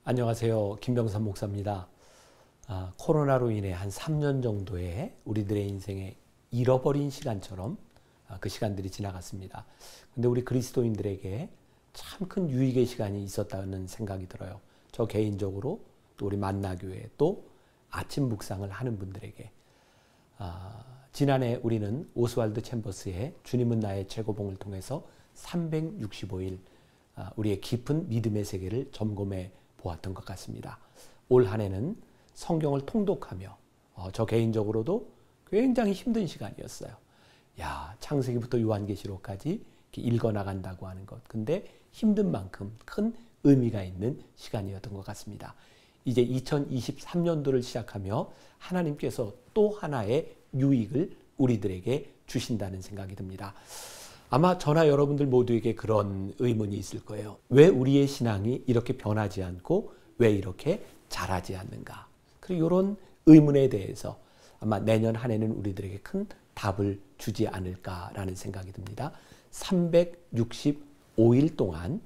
안녕하세요. 김병삼 목사입니다. 코로나로 인해 한 3년 정도의 우리들의 인생에 잃어버린 시간처럼 그 시간들이 지나갔습니다. 근데 우리 그리스도인들에게 참 큰 유익의 시간이 있었다는 생각이 들어요. 저 개인적으로 또 우리 만나교회 또 아침 묵상을 하는 분들에게 지난해 우리는 오스왈드 챔버스의 주님은 나의 최고봉을 통해서 365일 우리의 깊은 믿음의 세계를 점검해 보았던 것 같습니다. 올 한 해는 성경을 통독하며 저 개인적으로도 굉장히 힘든 시간이었어요. 창세기부터 요한계시록까지 읽어나간다고 하는 것. 근데 힘든 만큼 큰 의미가 있는 시간이었던 것 같습니다. 이제 2023년도를 시작하며 하나님께서 또 하나의 유익을 우리들에게 주신다는 생각이 듭니다. 아마 저나 여러분들 모두에게 그런 의문이 있을 거예요. 왜 우리의 신앙이 이렇게 변하지 않고 왜 이렇게 자라지 않는가? 그리고 이런 의문에 대해서 아마 내년 한 해는 우리들에게 큰 답을 주지 않을까라는 생각이 듭니다. 365일 동안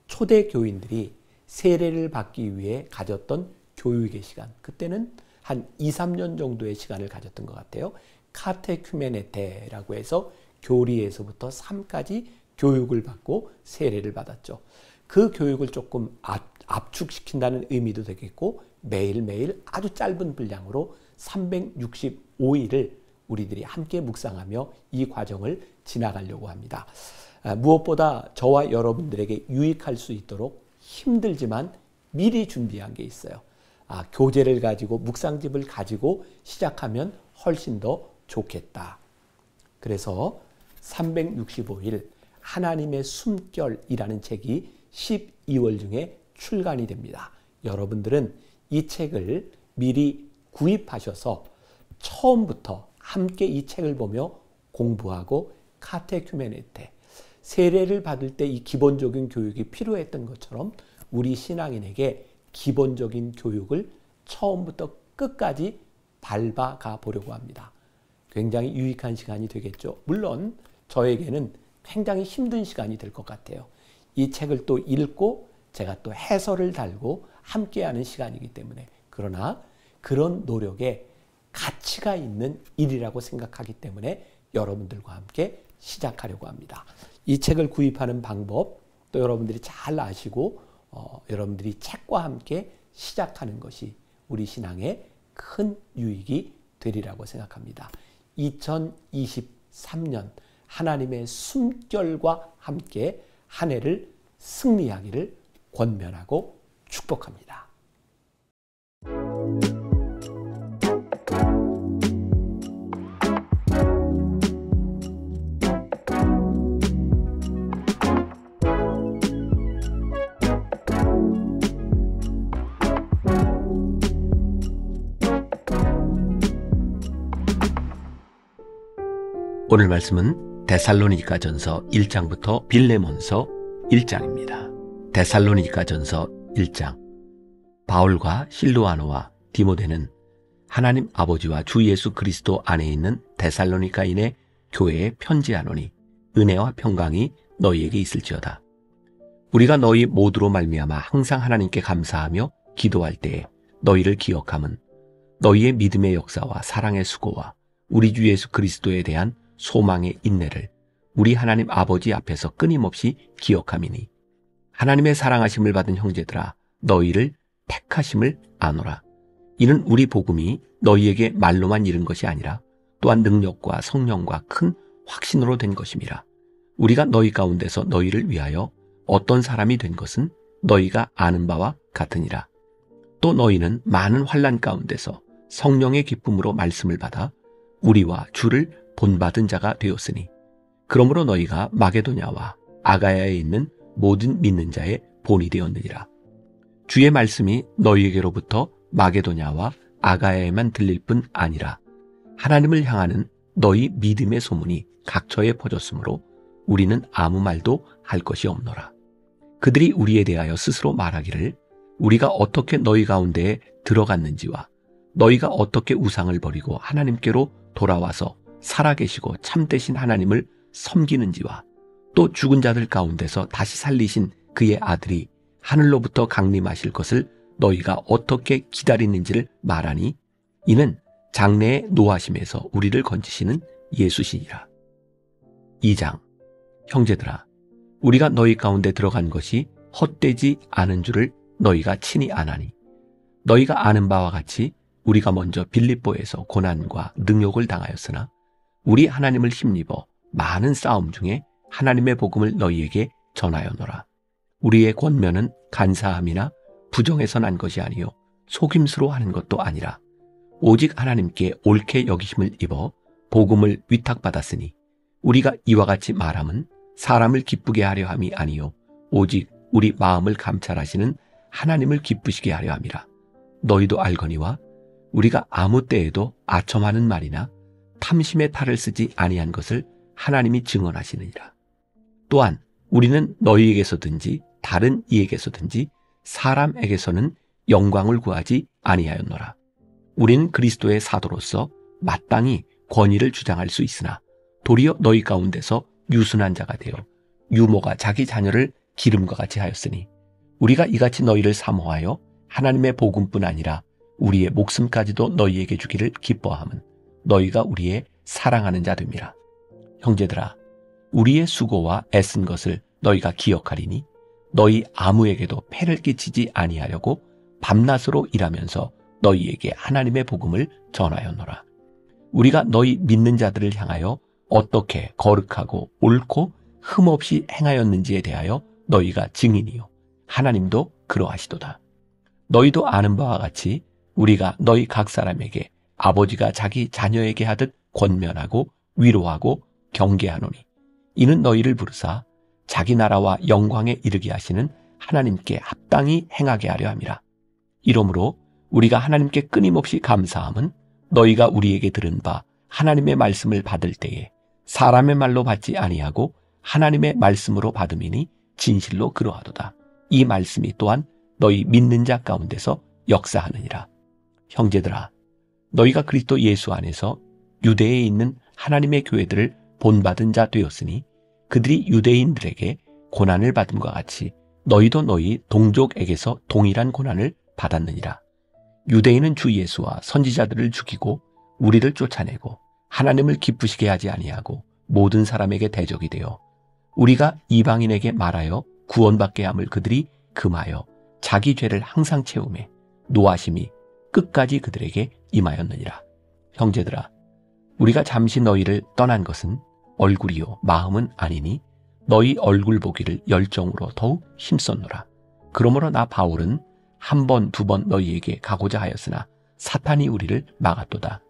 초대 교인들이 세례를 받기 위해 가졌던 교육의 시간, 그때는 한 2, 3년 정도의 시간을 가졌던 것 같아요. 카테큐메네테라고 해서 교리에서부터 삶까지 교육을 받고 세례를 받았죠. 그 교육을 조금 압축시킨다는 의미도 되겠고 매일매일 아주 짧은 분량으로 365일을 우리들이 함께 묵상하며 이 과정을 지나가려고 합니다. 무엇보다 저와 여러분들에게 유익할 수 있도록 힘들지만 미리 준비한 게 있어요. 교재를 가지고 묵상집을 가지고 시작하면 훨씬 더 좋겠다. 그래서 365일 하나님의 숨결이라는 책이 12월 중에 출간이 됩니다. 여러분들은 이 책을 미리 구입하셔서 처음부터 함께 이 책을 보며 공부하고 카테큐메네테, 세례를 받을 때 이 기본적인 교육이 필요했던 것처럼 우리 신앙인에게 기본적인 교육을 처음부터 끝까지 밟아가 보려고 합니다. 굉장히 유익한 시간이 되겠죠. 물론 저에게는 굉장히 힘든 시간이 될 것 같아요. 이 책을 또 읽고 제가 또 해설을 달고 함께하는 시간이기 때문에, 그러나 그런 노력에 가치가 있는 일이라고 생각하기 때문에 여러분들과 함께 시작하려고 합니다. 이 책을 구입하는 방법 또 여러분들이 잘 아시고 여러분들이 책과 함께 시작하는 것이 우리 신앙에 큰 유익이 되리라고 생각합니다. 2023년 하나님의 숨결과 함께 한 해를 승리하기를 권면하고 축복합니다. 오늘 말씀은 데살로니가전서 1장부터 빌레몬서 1장입니다. 데살로니가전서 1장. 바울과 실루아노와 디모데는 하나님 아버지와 주 예수 그리스도 안에 있는 데살로니가인의 교회에 편지하노니 은혜와 평강이 너희에게 있을지어다. 우리가 너희 모두로 말미암아 항상 하나님께 감사하며 기도할 때에 너희를 기억함은 너희의 믿음의 역사와 사랑의 수고와 우리 주 예수 그리스도에 대한 소망의 인내를 우리 하나님 아버지 앞에서 끊임없이 기억함이니, 하나님의 사랑하심을 받은 형제들아 너희를 택하심을 아노라. 이는 우리 복음이 너희에게 말로만 이른 것이 아니라 또한 능력과 성령과 큰 확신으로 된 것임이라. 우리가 너희 가운데서 너희를 위하여 어떤 사람이 된 것은 너희가 아는 바와 같으니라. 또 너희는 많은 환난 가운데서 성령의 기쁨으로 말씀을 받아 우리와 주를 본받은 자가 되었으니, 그러므로 너희가 마게도냐와 아가야에 있는 모든 믿는 자의 본이 되었느니라. 주의 말씀이 너희에게로부터 마게도냐와 아가야에만 들릴 뿐 아니라 하나님을 향하는 너희 믿음의 소문이 각처에 퍼졌으므로 우리는 아무 말도 할 것이 없노라. 그들이 우리에 대하여 스스로 말하기를 우리가 어떻게 너희 가운데에 들어갔는지와 너희가 어떻게 우상을 버리고 하나님께로 돌아와서 살아계시고 참되신 하나님을 섬기는지와 또 죽은 자들 가운데서 다시 살리신 그의 아들이 하늘로부터 강림하실 것을 너희가 어떻게 기다리는지를 말하니 이는 장래의 노하심에서 우리를 건지시는 예수시니라. 2장. 형제들아, 우리가 너희 가운데 들어간 것이 헛되지 않은 줄을 너희가 친히 아나니 너희가 아는 바와 같이 우리가 먼저 빌립보에서 고난과 능욕을 당하였으나 우리 하나님을 힘입어 많은 싸움 중에 하나님의 복음을 너희에게 전하였노라. 우리의 권면은 간사함이나 부정에서 난 것이 아니요 속임수로 하는 것도 아니라 오직 하나님께 옳게 여기심을 입어 복음을 위탁받았으니 우리가 이와 같이 말함은 사람을 기쁘게 하려 함이 아니요 오직 우리 마음을 감찰하시는 하나님을 기쁘시게 하려 함이라. 너희도 알거니와 우리가 아무 때에도 아첨하는 말이나 탐심의 탈을 쓰지 아니한 것을 하나님이 증언하시느니라. 또한 우리는 너희에게서든지 다른 이에게서든지 사람에게서는 영광을 구하지 아니하였노라. 우리는 그리스도의 사도로서 마땅히 권위를 주장할 수 있으나 도리어 너희 가운데서 유순한 자가 되어 유모가 자기 자녀를 기름과 같이 하였으니 우리가 이같이 너희를 사모하여 하나님의 복음뿐 아니라 우리의 목숨까지도 너희에게 주기를 기뻐함은 너희가 우리의 사랑하는 자 됨이라. 형제들아, 우리의 수고와 애쓴 것을 너희가 기억하리니 너희 아무에게도 폐를 끼치지 아니하려고 밤낮으로 일하면서 너희에게 하나님의 복음을 전하였노라. 우리가 너희 믿는 자들을 향하여 어떻게 거룩하고 옳고 흠없이 행하였는지에 대하여 너희가 증인이요 하나님도 그러하시도다. 너희도 아는 바와 같이 우리가 너희 각 사람에게 아버지가 자기 자녀에게 하듯 권면하고 위로하고 경계하노니 이는 너희를 부르사 자기 나라와 영광에 이르게 하시는 하나님께 합당히 행하게 하려 함이라. 이러므로 우리가 하나님께 끊임없이 감사함은 너희가 우리에게 들은 바 하나님의 말씀을 받을 때에 사람의 말로 받지 아니하고 하나님의 말씀으로 받음이니 진실로 그러하도다. 이 말씀이 또한 너희 믿는 자 가운데서 역사하느니라. 형제들아, 너희가 그리스도 예수 안에서 유대에 있는 하나님의 교회들을 본받은 자 되었으니 그들이 유대인들에게 고난을 받음과 같이 너희도 너희 동족에게서 동일한 고난을 받았느니라. 유대인은 주 예수와 선지자들을 죽이고 우리를 쫓아내고 하나님을 기쁘시게 하지 아니하고 모든 사람에게 대적이 되어 우리가 이방인에게 말하여 구원받게 함을 그들이 금하여 자기 죄를 항상 채우매 노하심이 끝까지 그들에게 임하였느니라. 형제들아, 우리가 잠시 너희를 떠난 것은 얼굴이요 마음은 아니니 너희 얼굴 보기를 열정으로 더욱 힘썼노라. 그러므로 나 바울은 한 번, 두 번 너희에게 가고자 하였으나 사탄이 우리를 막았도다.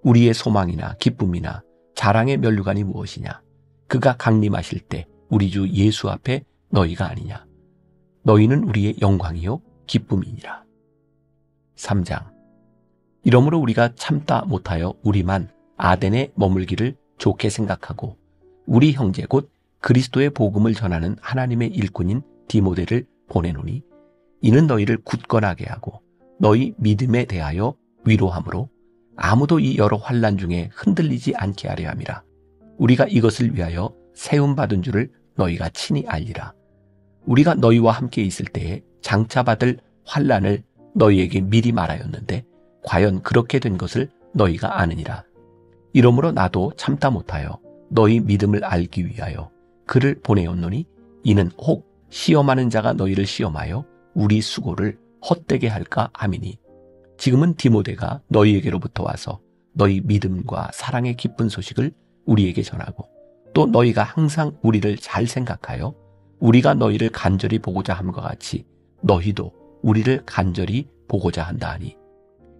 우리의 소망이나 기쁨이나 자랑의 면류관이 무엇이냐? 그가 강림하실 때 우리 주 예수 앞에 너희가 아니냐? 너희는 우리의 영광이요 기쁨이니라. 3장. 이러므로 우리가 참다 못하여 우리만 아덴에 머물기를 좋게 생각하고 우리 형제 곧 그리스도의 복음을 전하는 하나님의 일꾼인 디모데를 보내노니 이는 너희를 굳건하게 하고 너희 믿음에 대하여 위로함으로 아무도 이 여러 환난 중에 흔들리지 않게 하려 함이라. 우리가 이것을 위하여 세움받은 줄을 너희가 친히 알리라. 우리가 너희와 함께 있을 때에 장차 받을 환난을 너희에게 미리 말하였는데 과연 그렇게 된 것을 너희가 아느니라. 이러므로 나도 참다 못하여 너희 믿음을 알기 위하여 그를 보내었노니 이는 혹 시험하는 자가 너희를 시험하여 우리 수고를 헛되게 할까 함이니 지금은 디모데가 너희에게로부터 와서 너희 믿음과 사랑의 기쁜 소식을 우리에게 전하고 또 너희가 항상 우리를 잘 생각하여 우리가 너희를 간절히 보고자 함과 같이 너희도 우리를 간절히 보고자 한다 하니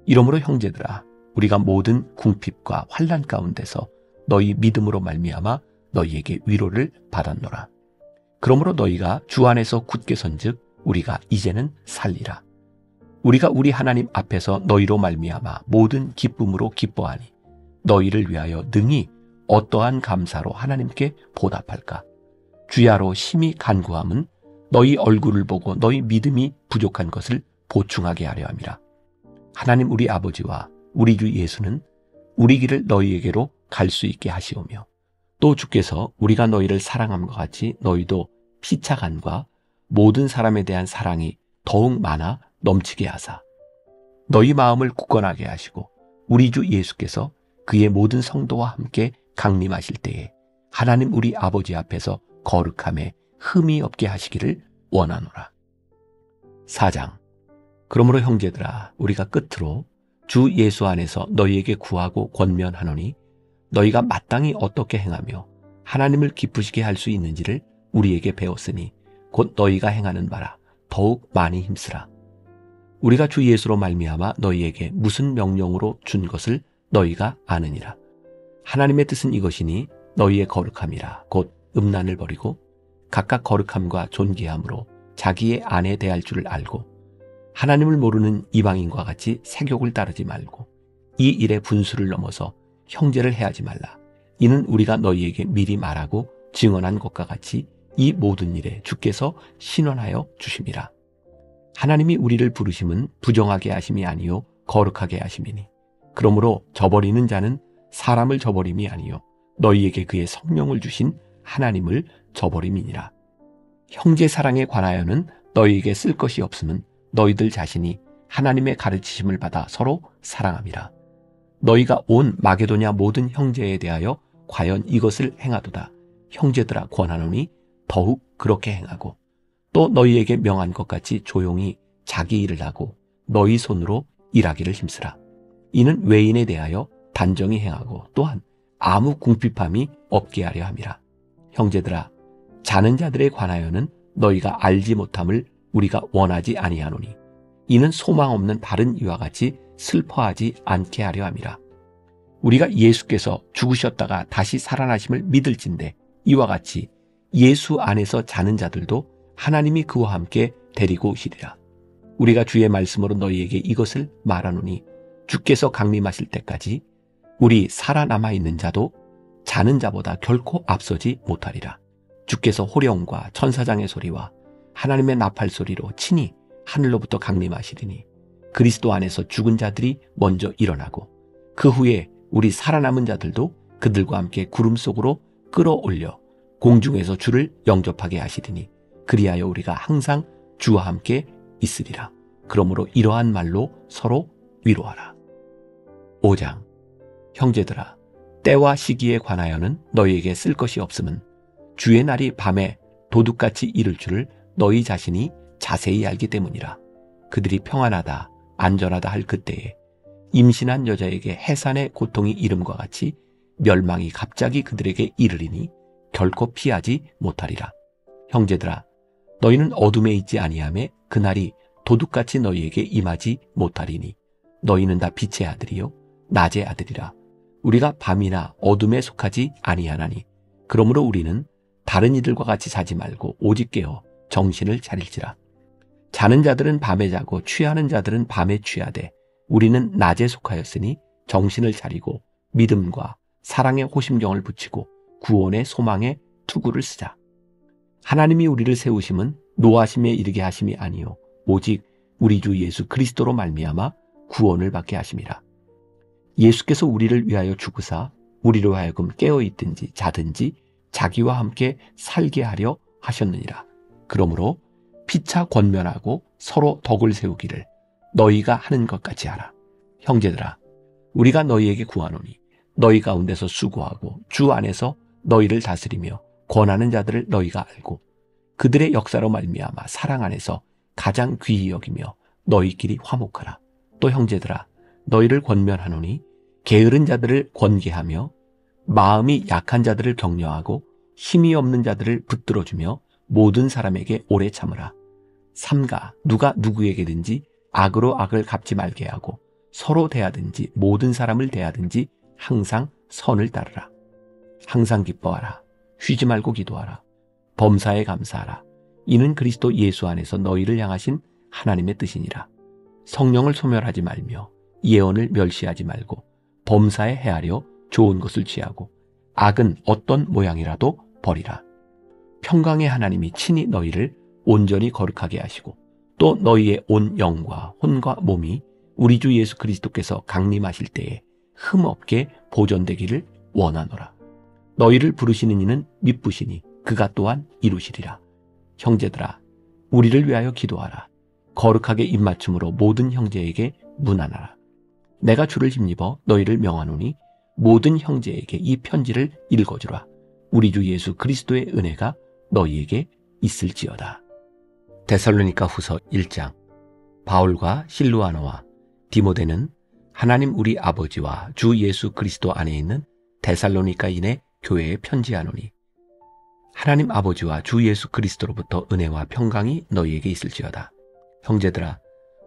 이러므로 형제들아 우리가 모든 궁핍과 환난 가운데서 너희 믿음으로 말미암아 너희에게 위로를 받았노라. 그러므로 너희가 주 안에서 굳게 선즉 우리가 이제는 살리라. 우리가 우리 하나님 앞에서 너희로 말미암아 모든 기쁨으로 기뻐하니 너희를 위하여 능히 어떠한 감사로 하나님께 보답할까? 주야로 심히 간구함은 너희 얼굴을 보고 너희 믿음이 부족한 것을 보충하게 하려 함이라. 하나님 우리 아버지와 우리 주 예수는 우리 길을 너희에게로 갈 수 있게 하시오며 또 주께서 우리가 너희를 사랑함과 같이 너희도 피차간과 모든 사람에 대한 사랑이 더욱 많아 넘치게 하사 너희 마음을 굳건하게 하시고 우리 주 예수께서 그의 모든 성도와 함께 강림하실 때에 하나님 우리 아버지 앞에서 거룩함에 흠이 없게 하시기를 원하노라. 4장. 그러므로 형제들아, 우리가 끝으로 주 예수 안에서 너희에게 구하고 권면하노니 너희가 마땅히 어떻게 행하며 하나님을 기쁘시게 할 수 있는지를 우리에게 배웠으니 곧 너희가 행하는 바라 더욱 많이 힘쓰라. 우리가 주 예수로 말미암아 너희에게 무슨 명령으로 준 것을 너희가 아느니라. 하나님의 뜻은 이것이니 너희의 거룩함이라. 곧 음란을 버리고 각각 거룩함과 존귀함으로 자기의 아내 대할 줄을 알고 하나님을 모르는 이방인과 같이 세욕을 따르지 말고 이 일의 분수를 넘어서 형제를 해하지 말라. 이는 우리가 너희에게 미리 말하고 증언한 것과 같이 이 모든 일에 주께서 신원하여 주심이라. 하나님이 우리를 부르심은 부정하게 하심이 아니요 거룩하게 하심이니 그러므로 저버리는 자는 사람을 저버림이 아니요 너희에게 그의 성령을 주신 하나님을 저버림이니라. 형제 사랑에 관하여는 너희에게 쓸 것이 없음은 너희들 자신이 하나님의 가르치심을 받아 서로 사랑함이라. 너희가 온 마게도냐 모든 형제에 대하여 과연 이것을 행하도다. 형제들아 권하노니 더욱 그렇게 행하고 또 너희에게 명한 것 같이 조용히 자기 일을 하고 너희 손으로 일하기를 힘쓰라. 이는 외인에 대하여 단정히 행하고 또한 아무 궁핍함이 없게 하려 함이라. 형제들아, 자는 자들에 관하여는 너희가 알지 못함을 우리가 원하지 아니하노니 이는 소망 없는 다른 이와 같이 슬퍼하지 않게 하려 함이라. 우리가 예수께서 죽으셨다가 다시 살아나심을 믿을진대 이와 같이 예수 안에서 자는 자들도 하나님이 그와 함께 데리고 오시리라. 우리가 주의 말씀으로 너희에게 이것을 말하노니 주께서 강림하실 때까지 우리 살아남아 있는 자도 자는 자보다 결코 앞서지 못하리라. 주께서 호령과 천사장의 소리와 하나님의 나팔 소리로 친히 하늘로부터 강림하시리니 그리스도 안에서 죽은 자들이 먼저 일어나고 그 후에 우리 살아남은 자들도 그들과 함께 구름 속으로 끌어올려 공중에서 주를 영접하게 하시리니 그리하여 우리가 항상 주와 함께 있으리라. 그러므로 이러한 말로 서로 위로하라. 5장. 형제들아, 때와 시기에 관하여는 너희에게 쓸 것이 없음은 주의 날이 밤에 도둑같이 이를 줄을 너희 자신이 자세히 알기 때문이라. 그들이 평안하다 안전하다 할 그때에 임신한 여자에게 해산의 고통이 이름과 같이 멸망이 갑자기 그들에게 이르리니 결코 피하지 못하리라. 형제들아, 너희는 어둠에 있지 아니하매 그날이 도둑같이 너희에게 임하지 못하리니 너희는 다 빛의 아들이요 낮의 아들이라. 우리가 밤이나 어둠에 속하지 아니하나니 그러므로 우리는 다른 이들과 같이 자지 말고 오직 깨어 정신을 차릴지라. 자는 자들은 밤에 자고 취하는 자들은 밤에 취하되 우리는 낮에 속하였으니 정신을 차리고 믿음과 사랑의 호심경을 붙이고 구원의 소망의 투구를 쓰자. 하나님이 우리를 세우심은 노하심에 이르게 하심이 아니요 오직 우리 주 예수 그리스도로 말미암아 구원을 받게 하심이라. 예수께서 우리를 위하여 죽으사 우리로 하여금 깨어있든지 자든지 자기와 함께 살게 하려 하셨느니라. 그러므로 피차 권면하고 서로 덕을 세우기를 너희가 하는 것 같이 하라. 형제들아, 우리가 너희에게 구하노니 너희 가운데서 수고하고 주 안에서 너희를 다스리며 권하는 자들을 너희가 알고 그들의 역사로 말미암아 사랑 안에서 가장 귀히 여기며 너희끼리 화목하라. 또 형제들아, 너희를 권면하노니 게으른 자들을 권계하며 마음이 약한 자들을 격려하고 힘이 없는 자들을 붙들어주며 모든 사람에게 오래 참으라. 삼가 누가 누구에게든지 악으로 악을 갚지 말게 하고 서로 대하든지 모든 사람을 대하든지 항상 선을 따르라. 항상 기뻐하라. 쉬지 말고 기도하라. 범사에 감사하라. 이는 그리스도 예수 안에서 너희를 향하신 하나님의 뜻이니라. 성령을 소멸하지 말며 예언을 멸시하지 말고 범사에 헤아려 좋은 것을 취하고 악은 어떤 모양이라도 버리라. 평강의 하나님이 친히 너희를 온전히 거룩하게 하시고 또 너희의 온 영과 혼과 몸이 우리 주 예수 그리스도께서 강림하실 때에 흠없게 보존되기를 원하노라. 너희를 부르시는 이는 미쁘시니 그가 또한 이루시리라. 형제들아, 우리를 위하여 기도하라. 거룩하게 입맞춤으로 모든 형제에게 문안하라. 내가 주를 힘입어 너희를 명하노니 모든 형제에게 이 편지를 읽어주라. 우리 주 예수 그리스도의 은혜가 너희에게 있을지어다. 데살로니가 후서 1장. 바울과 실루아노와 디모데는 하나님 우리 아버지와 주 예수 그리스도 안에 있는 데살로니가인의 교회에 편지하노니 하나님 아버지와 주 예수 그리스도로부터 은혜와 평강이 너희에게 있을지어다. 형제들아,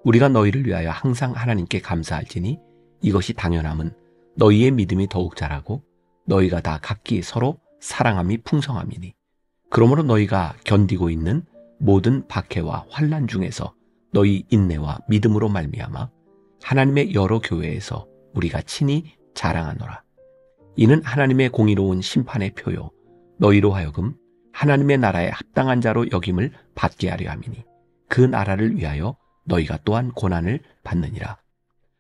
우리가 너희를 위하여 항상 하나님께 감사할지니 이것이 당연함은 너희의 믿음이 더욱 자라고 너희가 다 각기 서로 사랑함이 풍성함이니 그러므로 너희가 견디고 있는 모든 박해와 환난 중에서 너희 인내와 믿음으로 말미암아 하나님의 여러 교회에서 우리가 친히 자랑하노라. 이는 하나님의 공의로운 심판의 표요 너희로 하여금 하나님의 나라에 합당한 자로 여김을 받게 하려 함이니 그 나라를 위하여 너희가 또한 고난을 받느니라.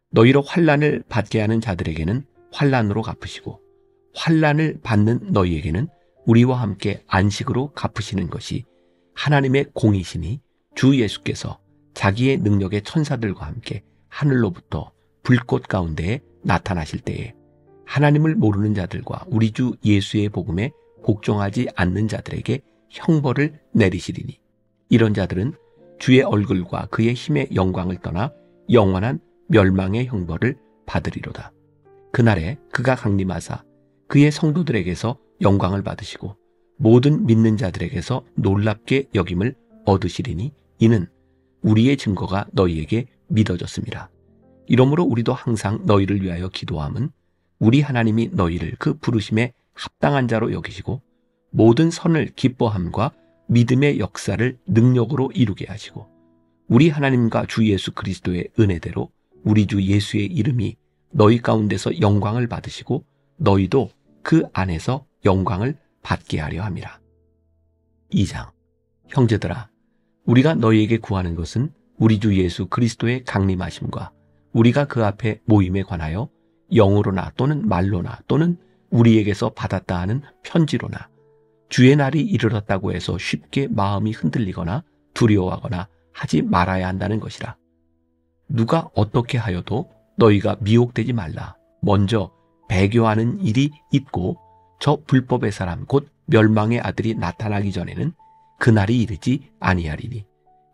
너희로 환난을 받게 하는 자들에게는 환난으로 갚으시고 환난을 받는 너희에게는 우리와 함께 안식으로 갚으시는 것이 하나님의 공이시니 주 예수께서 자기의 능력의 천사들과 함께 하늘로부터 불꽃 가운데에 나타나실 때에 하나님을 모르는 자들과 우리 주 예수의 복음에 복종하지 않는 자들에게 형벌을 내리시리니 이런 자들은 주의 얼굴과 그의 힘의 영광을 떠나 영원한 멸망의 형벌을 받으리로다. 그날에 그가 강림하사 그의 성도들에게서 영광을 받으시고 모든 믿는 자들에게서 놀랍게 여김을 얻으시리니 이는 우리의 증거가 너희에게 믿어졌습니다. 이러므로 우리도 항상 너희를 위하여 기도함은 우리 하나님이 너희를 그 부르심에 합당한 자로 여기시고 모든 선을 기뻐함과 믿음의 역사를 능력으로 이루게 하시고 우리 하나님과 주 예수 그리스도의 은혜대로 우리 주 예수의 이름이 너희 가운데서 영광을 받으시고 너희도 그 안에서 영광을 받게 하려 함이라. 2장. 형제들아, 우리가 너희에게 구하는 것은 우리 주 예수 그리스도의 강림하심과 우리가 그 앞에 모임에 관하여 영으로나 또는 말로나 또는 우리에게서 받았다 하는 편지로나 주의 날이 이르렀다고 해서 쉽게 마음이 흔들리거나 두려워하거나 하지 말아야 한다는 것이라. 누가 어떻게 하여도 너희가 미혹되지 말라. 먼저 배교하는 일이 있고 저 불법의 사람 곧 멸망의 아들이 나타나기 전에는 그날이 이르지 아니하리니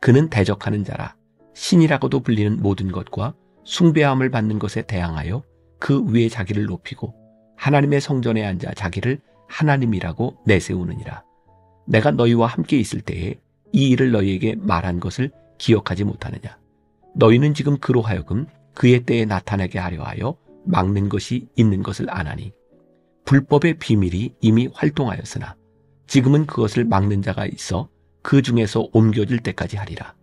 그는 대적하는 자라. 신이라고도 불리는 모든 것과 숭배함을 받는 것에 대항하여 그 위에 자기를 높이고 하나님의 성전에 앉아 자기를 하나님이라고 내세우느니라. 내가 너희와 함께 있을 때에 이 일을 너희에게 말한 것을 기억하지 못하느냐. 너희는 지금 그로 하여금 그의 때에 나타나게 하려 하여 막는 것이 있는 것을 아나니 불법의 비밀이 이미 활동하였으나 지금은 그것을 막는 자가 있어 그 중에서 옮겨질 때까지 하리라.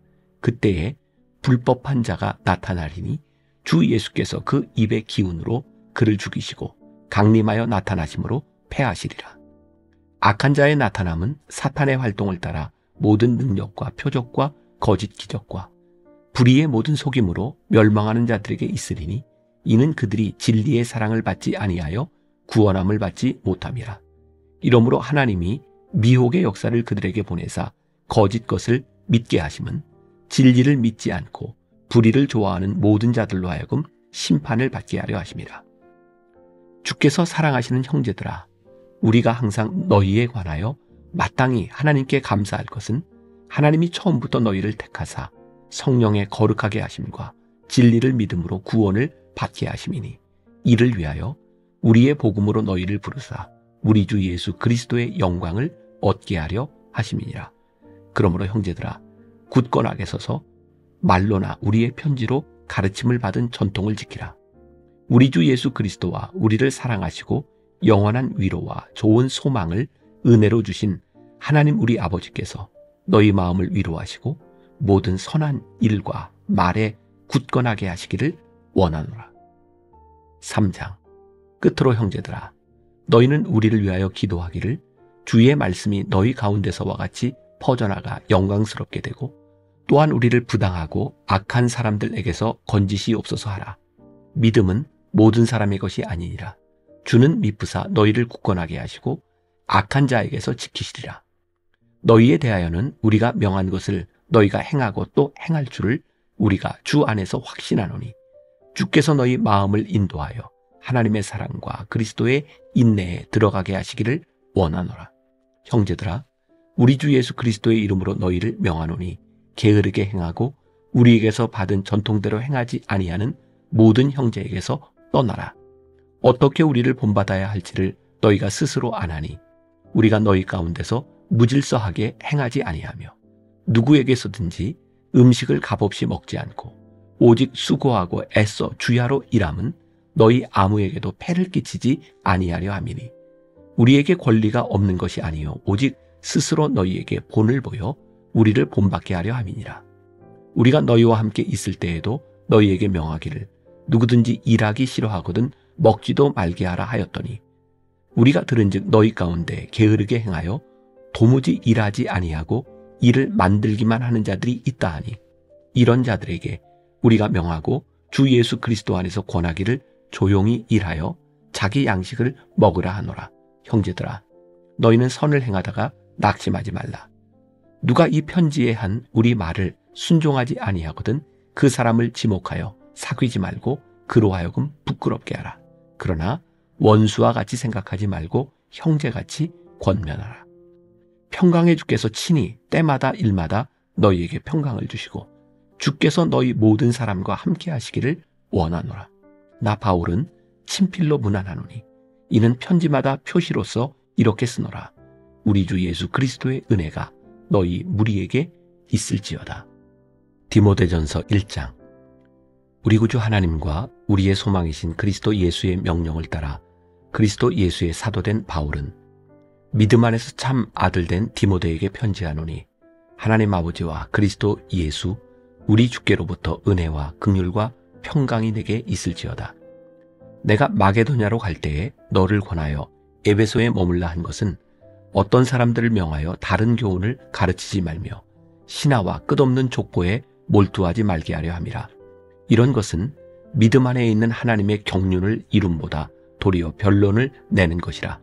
그때에 불법한 자가 나타나리니 주 예수께서 그 입의 기운으로 그를 죽이시고 강림하여 나타나심으로 패하시리라. 악한 자의 나타남은 사탄의 활동을 따라 모든 능력과 표적과 거짓 기적과 불의의 모든 속임으로 멸망하는 자들에게 있으리니 이는 그들이 진리의 사랑을 받지 아니하여 구원함을 받지 못함이라. 이러므로 하나님이 미혹의 역사를 그들에게 보내사 거짓 것을 믿게 하심은 진리를 믿지 않고 불의를 좋아하는 모든 자들로 하여금 심판을 받게 하려 하심이라. 주께서 사랑하시는 형제들아, 우리가 항상 너희에 관하여 마땅히 하나님께 감사할 것은 하나님이 처음부터 너희를 택하사 성령의 거룩하게 하심과 진리를 믿음으로 구원을 받게 하심이니 이를 위하여 우리의 복음으로 너희를 부르사 우리 주 예수 그리스도의 영광을 얻게 하려 하심이니라. 그러므로 형제들아, 굳건하게 서서 말로나 우리의 편지로 가르침을 받은 전통을 지키라. 우리 주 예수 그리스도와 우리를 사랑하시고 영원한 위로와 좋은 소망을 은혜로 주신 하나님 우리 아버지께서 너희 마음을 위로하시고 모든 선한 일과 말에 굳건하게 하시기를 원하노라. 3장. 끝으로 형제들아, 너희는 우리를 위하여 기도하기를 주의 말씀이 너희 가운데서와 같이 퍼져나가 영광스럽게 되고 또한 우리를 부당하고 악한 사람들에게서 건지시옵소서 하라. 믿음은 모든 사람의 것이 아니니라. 주는 미쁘사 너희를 굳건하게 하시고 악한 자에게서 지키시리라. 너희에 대하여는 우리가 명한 것을 너희가 행하고 또 행할 줄을 우리가 주 안에서 확신하노니 주께서 너희 마음을 인도하여 하나님의 사랑과 그리스도의 인내에 들어가게 하시기를 원하노라. 형제들아, 우리 주 예수 그리스도의 이름으로 너희를 명하노니 게으르게 행하고 우리에게서 받은 전통대로 행하지 아니하는 모든 형제에게서 떠나라. 어떻게 우리를 본받아야 할지를 너희가 스스로 아나니 우리가 너희 가운데서 무질서하게 행하지 아니하며 누구에게서든지 음식을 값없이 먹지 않고 오직 수고하고 애써 주야로 일함은 너희 아무에게도 폐를 끼치지 아니하려 함이니 우리에게 권리가 없는 것이 아니요 오직 스스로 너희에게 본을 보여 우리를 본받게 하려 함이니라. 우리가 너희와 함께 있을 때에도 너희에게 명하기를 누구든지 일하기 싫어하거든 먹지도 말게 하라 하였더니 우리가 들은즉 너희 가운데 게으르게 행하여 도무지 일하지 아니하고 일을 만들기만 하는 자들이 있다 하니 이런 자들에게 우리가 명하고 주 예수 그리스도 안에서 권하기를 조용히 일하여 자기 양식을 먹으라 하노라. 형제들아, 너희는 선을 행하다가 낙심하지 말라. 누가 이 편지에 한 우리 말을 순종하지 아니하거든 그 사람을 지목하여 사귀지 말고 그로 하여금 부끄럽게 하라. 그러나 원수와 같이 생각하지 말고 형제같이 권면하라. 평강의 주께서 친히 때마다 일마다 너희에게 평강을 주시고 주께서 너희 모든 사람과 함께 하시기를 원하노라. 나 바울은 친필로 문안하노니 이는 편지마다 표시로서 이렇게 쓰노라. 우리 주 예수 그리스도의 은혜가 너희 무리에게 있을지어다. 디모데전서 1장. 우리 구주 하나님과 우리의 소망이신 그리스도 예수의 명령을 따라 그리스도 예수의 사도된 바울은 믿음 안에서 참 아들된 디모데에게 편지하노니 하나님 아버지와 그리스도 예수 우리 주께로부터 은혜와 긍휼과 평강이 내게 있을지어다. 내가 마게도냐로 갈 때에 너를 권하여 에베소에 머물라 한 것은 어떤 사람들을 명하여 다른 교훈을 가르치지 말며 신하와 끝없는 족보에 몰두하지 말게 하려 함이라. 이런 것은 믿음 안에 있는 하나님의 경륜을 이룸보다 도리어 변론을 내는 것이라.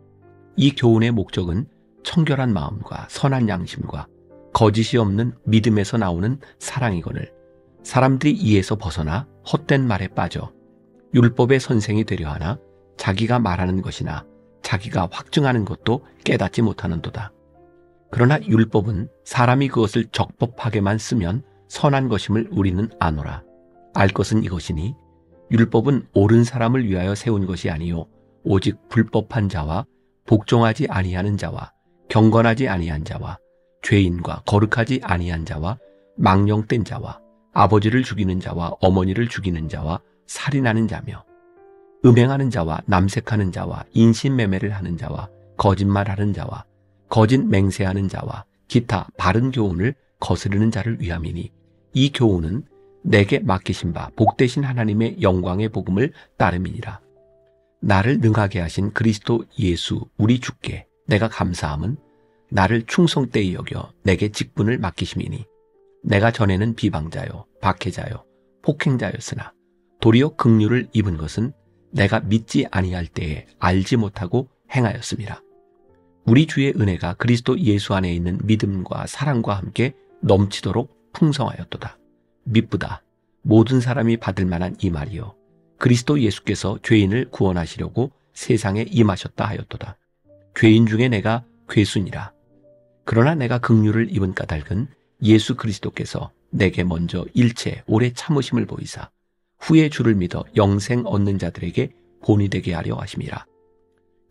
이 교훈의 목적은 청결한 마음과 선한 양심과 거짓이 없는 믿음에서 나오는 사랑이거늘 사람들이 이에서 벗어나 헛된 말에 빠져 율법의 선생이 되려 하나 자기가 말하는 것이나 자기가 확증하는 것도 깨닫지 못하는도다. 그러나 율법은 사람이 그것을 적법하게만 쓰면 선한 것임을 우리는 아노라. 알 것은 이것이니 율법은 옳은 사람을 위하여 세운 것이 아니요 오직 불법한 자와 복종하지 아니하는 자와 경건하지 아니한 자와 죄인과 거룩하지 아니한 자와 망령된 자와 아버지를 죽이는 자와 어머니를 죽이는 자와 살인하는 자며 음행하는 자와 남색하는 자와 인신매매를 하는 자와 거짓말하는 자와 거짓 맹세하는 자와 기타 바른 교훈을 거스르는 자를 위함이니 이 교훈은 내게 맡기신 바 복되신 하나님의 영광의 복음을 따름이니라. 나를 능하게 하신 그리스도 예수 우리 주께 내가 감사함은 나를 충성되이 여겨 내게 직분을 맡기심이니 내가 전에는 비방자요 박해자요 폭행자였으나 도리어 긍휼을 입은 것은 내가 믿지 아니할 때에 알지 못하고 행하였음이라. 우리 주의 은혜가 그리스도 예수 안에 있는 믿음과 사랑과 함께 넘치도록 풍성하였도다. 미쁘다. 모든 사람이 받을 만한 이 말이요 그리스도 예수께서 죄인을 구원하시려고 세상에 임하셨다 하였도다. 죄인 중에 내가 괴순이라. 그러나 내가 긍휼을 입은 까닭은 예수 그리스도께서 내게 먼저 일체 오래 참으심을 보이사 후에 주를 믿어 영생 얻는 자들에게 본이 되게 하려 하심이라.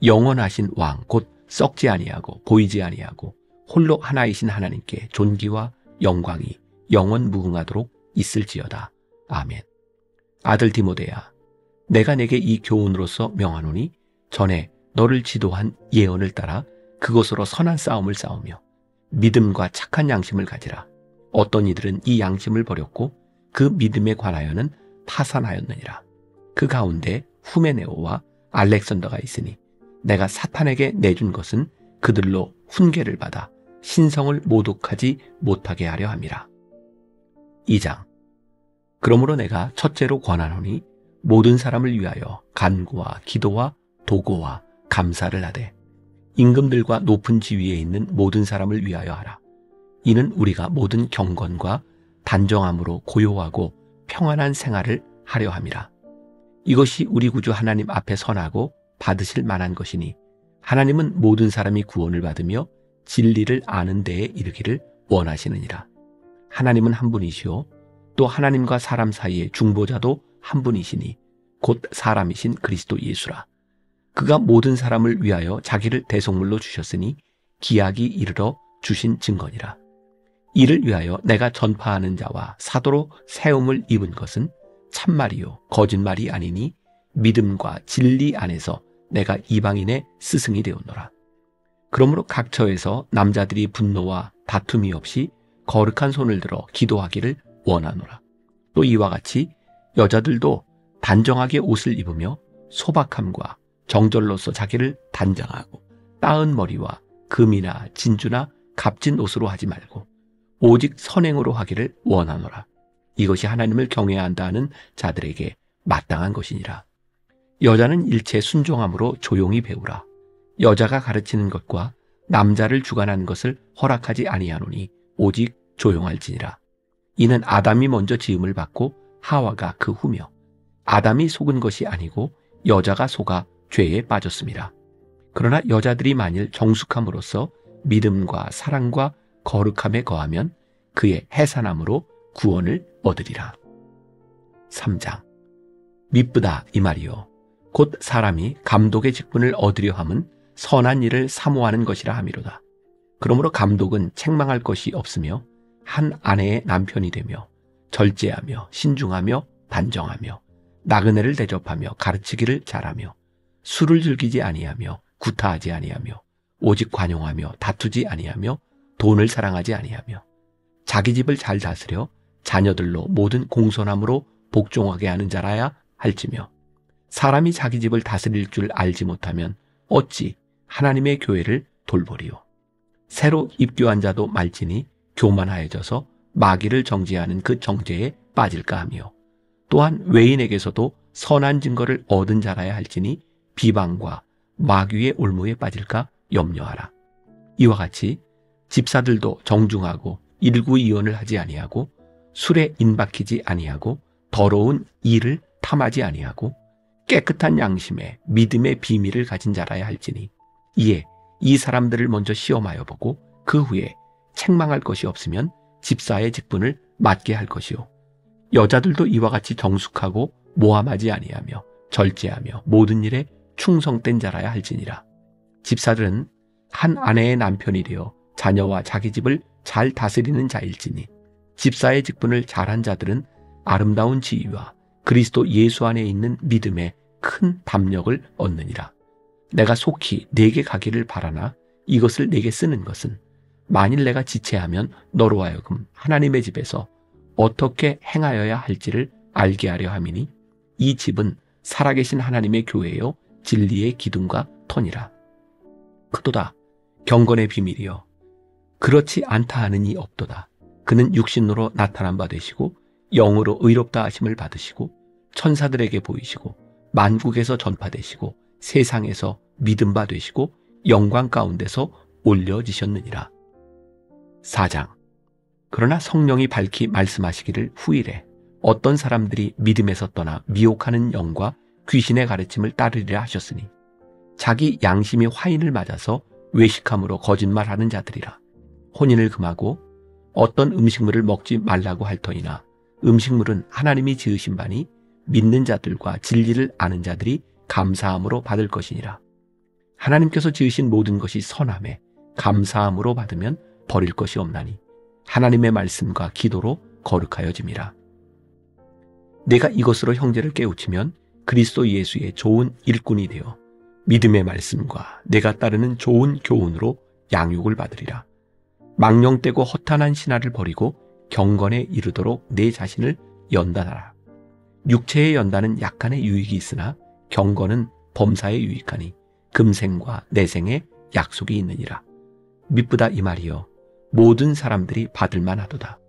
영원하신 왕 곧 썩지 아니하고 보이지 아니하고 홀로 하나이신 하나님께 존귀와 영광이 영원 무궁하도록 있을지어다. 아멘. 아들 디모데야, 내가 내게 이 교훈으로서 명하노니 전에 너를 지도한 예언을 따라 그것으로 선한 싸움을 싸우며 믿음과 착한 양심을 가지라. 어떤 이들은 이 양심을 버렸고 그 믿음에 관하여는 파산하였느니라. 그 가운데 후메네오와 알렉산더가 있으니 내가 사탄에게 내준 것은 그들로 훈계를 받아 신성을 모독하지 못하게 하려 함이라. 2장. 그러므로 내가 첫째로 권하노니 모든 사람을 위하여 간구와 기도와 도고와 감사를 하되 임금들과 높은 지위에 있는 모든 사람을 위하여 하라. 이는 우리가 모든 경건과 단정함으로 고요하고 평안한 생활을 하려 함이라. 이것이 우리 구주 하나님 앞에 선하고 받으실 만한 것이니 하나님은 모든 사람이 구원을 받으며 진리를 아는 데에 이르기를 원하시느니라. 하나님은 한 분이시요 또 하나님과 사람 사이의 중보자도 한 분이시니 곧 사람이신 그리스도 예수라. 그가 모든 사람을 위하여 자기를 대속물로 주셨으니 기약이 이르러 주신 증거니라. 이를 위하여 내가 전파하는 자와 사도로 세움을 입은 것은 참말이요 거짓말이 아니니 믿음과 진리 안에서 내가 이방인의 스승이 되었노라. 그러므로 각 처에서 남자들이 분노와 다툼이 없이 거룩한 손을 들어 기도하기를 원하노라. 또 이와 같이 여자들도 단정하게 옷을 입으며 소박함과 정절로서 자기를 단장하고 따은 머리와 금이나 진주나 값진 옷으로 하지 말고 오직 선행으로 하기를 원하노라. 이것이 하나님을 경외해야 한다 하는 자들에게 마땅한 것이니라. 여자는 일체 순종함으로 조용히 배우라. 여자가 가르치는 것과 남자를 주관하는 것을 허락하지 아니하노니 오직 조용할지니라. 이는 아담이 먼저 지음을 받고 하와가 그 후며 아담이 속은 것이 아니고 여자가 속아 죄에 빠졌습니다. 그러나 여자들이 만일 정숙함으로써 믿음과 사랑과 거룩함에 거하면 그의 해산함으로 구원을 얻으리라. 3장. 미쁘다 이 말이요 곧 사람이 감독의 직분을 얻으려 함은 선한 일을 사모하는 것이라 함이로다. 그러므로 감독은 책망할 것이 없으며 한 아내의 남편이 되며 절제하며 신중하며 단정하며 나그네를 대접하며 가르치기를 잘하며 술을 즐기지 아니하며 구타하지 아니하며 오직 관용하며 다투지 아니하며 돈을 사랑하지 아니하며 자기 집을 잘 다스려 자녀들로 모든 공손함으로 복종하게 하는 자라야 할지며 사람이 자기 집을 다스릴 줄 알지 못하면 어찌 하나님의 교회를 돌보리요. 새로 입교한 자도 말지니 교만하여져서 마귀를 정죄하는 그 정죄에 빠질까 하며 또한 외인에게서도 선한 증거를 얻은 자라야 할지니 비방과 마귀의 올무에 빠질까 염려하라. 이와 같이 집사들도 정중하고 일구이원을 하지 아니하고 술에 인박히지 아니하고 더러운 일을 탐하지 아니하고 깨끗한 양심에 믿음의 비밀을 가진 자라야 할지니 이에 이 사람들을 먼저 시험하여 보고 그 후에 책망할 것이 없으면 집사의 직분을 맡게 할 것이요 여자들도 이와 같이 정숙하고 모함하지 아니하며 절제하며 모든 일에 충성된 자라야 할지니라. 집사들은 한 아내의 남편이 되어 자녀와 자기 집을 잘 다스리는 자일지니 집사의 직분을 잘한 자들은 아름다운 지위와 그리스도 예수 안에 있는 믿음에 큰 담력을 얻느니라. 내가 속히 네게 가기를 바라나 이것을 네게 쓰는 것은 만일 내가 지체하면 너로 하여금 하나님의 집에서 어떻게 행하여야 할지를 알게 하려 함이니 이 집은 살아계신 하나님의 교회요 진리의 기둥과 터니라. 그도다 경건의 비밀이여 그렇지 않다 하는 이 없도다. 그는 육신으로 나타난 바 되시고 영으로 의롭다 하심을 받으시고 천사들에게 보이시고 만국에서 전파되시고 세상에서 믿음 바 되시고 영광 가운데서 올려지셨느니라. 4장. 그러나 성령이 밝히 말씀하시기를 후일에 어떤 사람들이 믿음에서 떠나 미혹하는 영과 귀신의 가르침을 따르리라 하셨으니 자기 양심이 화인을 맞아서 외식함으로 거짓말하는 자들이라. 혼인을 금하고 어떤 음식물을 먹지 말라고 할 터이나 음식물은 하나님이 지으신 바니 믿는 자들과 진리를 아는 자들이 감사함으로 받을 것이니라. 하나님께서 지으신 모든 것이 선함에 감사함으로 받으면 버릴 것이 없나니 하나님의 말씀과 기도로 거룩하여짐이라. 내가 이것으로 형제를 깨우치면 그리스도 예수의 좋은 일꾼이 되어 믿음의 말씀과 내가 따르는 좋은 교훈으로 양육을 받으리라. 망령되고 허탄한 신화를 버리고 경건에 이르도록 내 자신을 연단하라. 육체의 연단은 약간의 유익이 있으나 경건은 범사에 유익하니 금생과 내생에 약속이 있느니라. 미쁘다 이 말이여 모든 사람들이 받을 만하도다.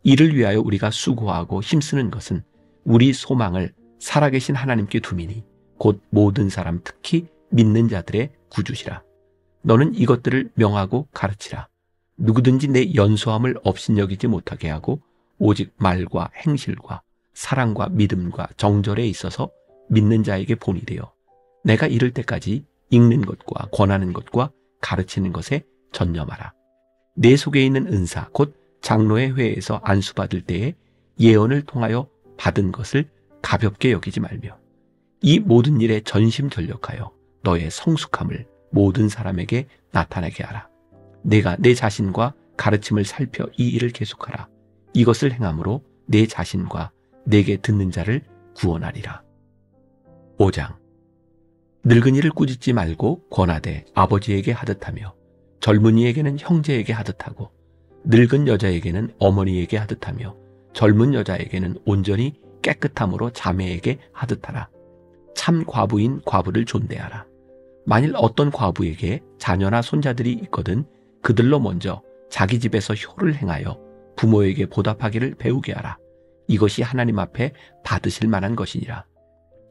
이를 위하여 우리가 수고하고 힘쓰는 것은 우리 소망을 살아계신 하나님께 두미니 곧 모든 사람 특히 믿는 자들의 구주시라. 너는 이것들을 명하고 가르치라. 누구든지 내 연소함을 업신여기지 못하게 하고 오직 말과 행실과 사랑과 믿음과 정절에 있어서 믿는 자에게 본이 되어 내가 이를 때까지 읽는 것과 권하는 것과 가르치는 것에 전념하라. 내 속에 있는 은사 곧 장로의 회에서 안수받을 때에 예언을 통하여 받은 것을 가볍게 여기지 말며 이 모든 일에 전심전력하여 너의 성숙함을 모든 사람에게 나타나게 하라. 내가 내 자신과 가르침을 살펴 이 일을 계속하라. 이것을 행함으로 내 자신과 내게 듣는 자를 구원하리라. 5장. 늙은이를 꾸짖지 말고 권하되 아버지에게 하듯하며 젊은이에게는 형제에게 하듯하고 늙은 여자에게는 어머니에게 하듯하며 젊은 여자에게는 온전히 깨끗함으로 자매에게 하듯하라. 참 과부인 과부를 존대하라. 만일 어떤 과부에게 자녀나 손자들이 있거든 그들로 먼저 자기 집에서 효를 행하여 부모에게 보답하기를 배우게 하라. 이것이 하나님 앞에 받으실 만한 것이니라.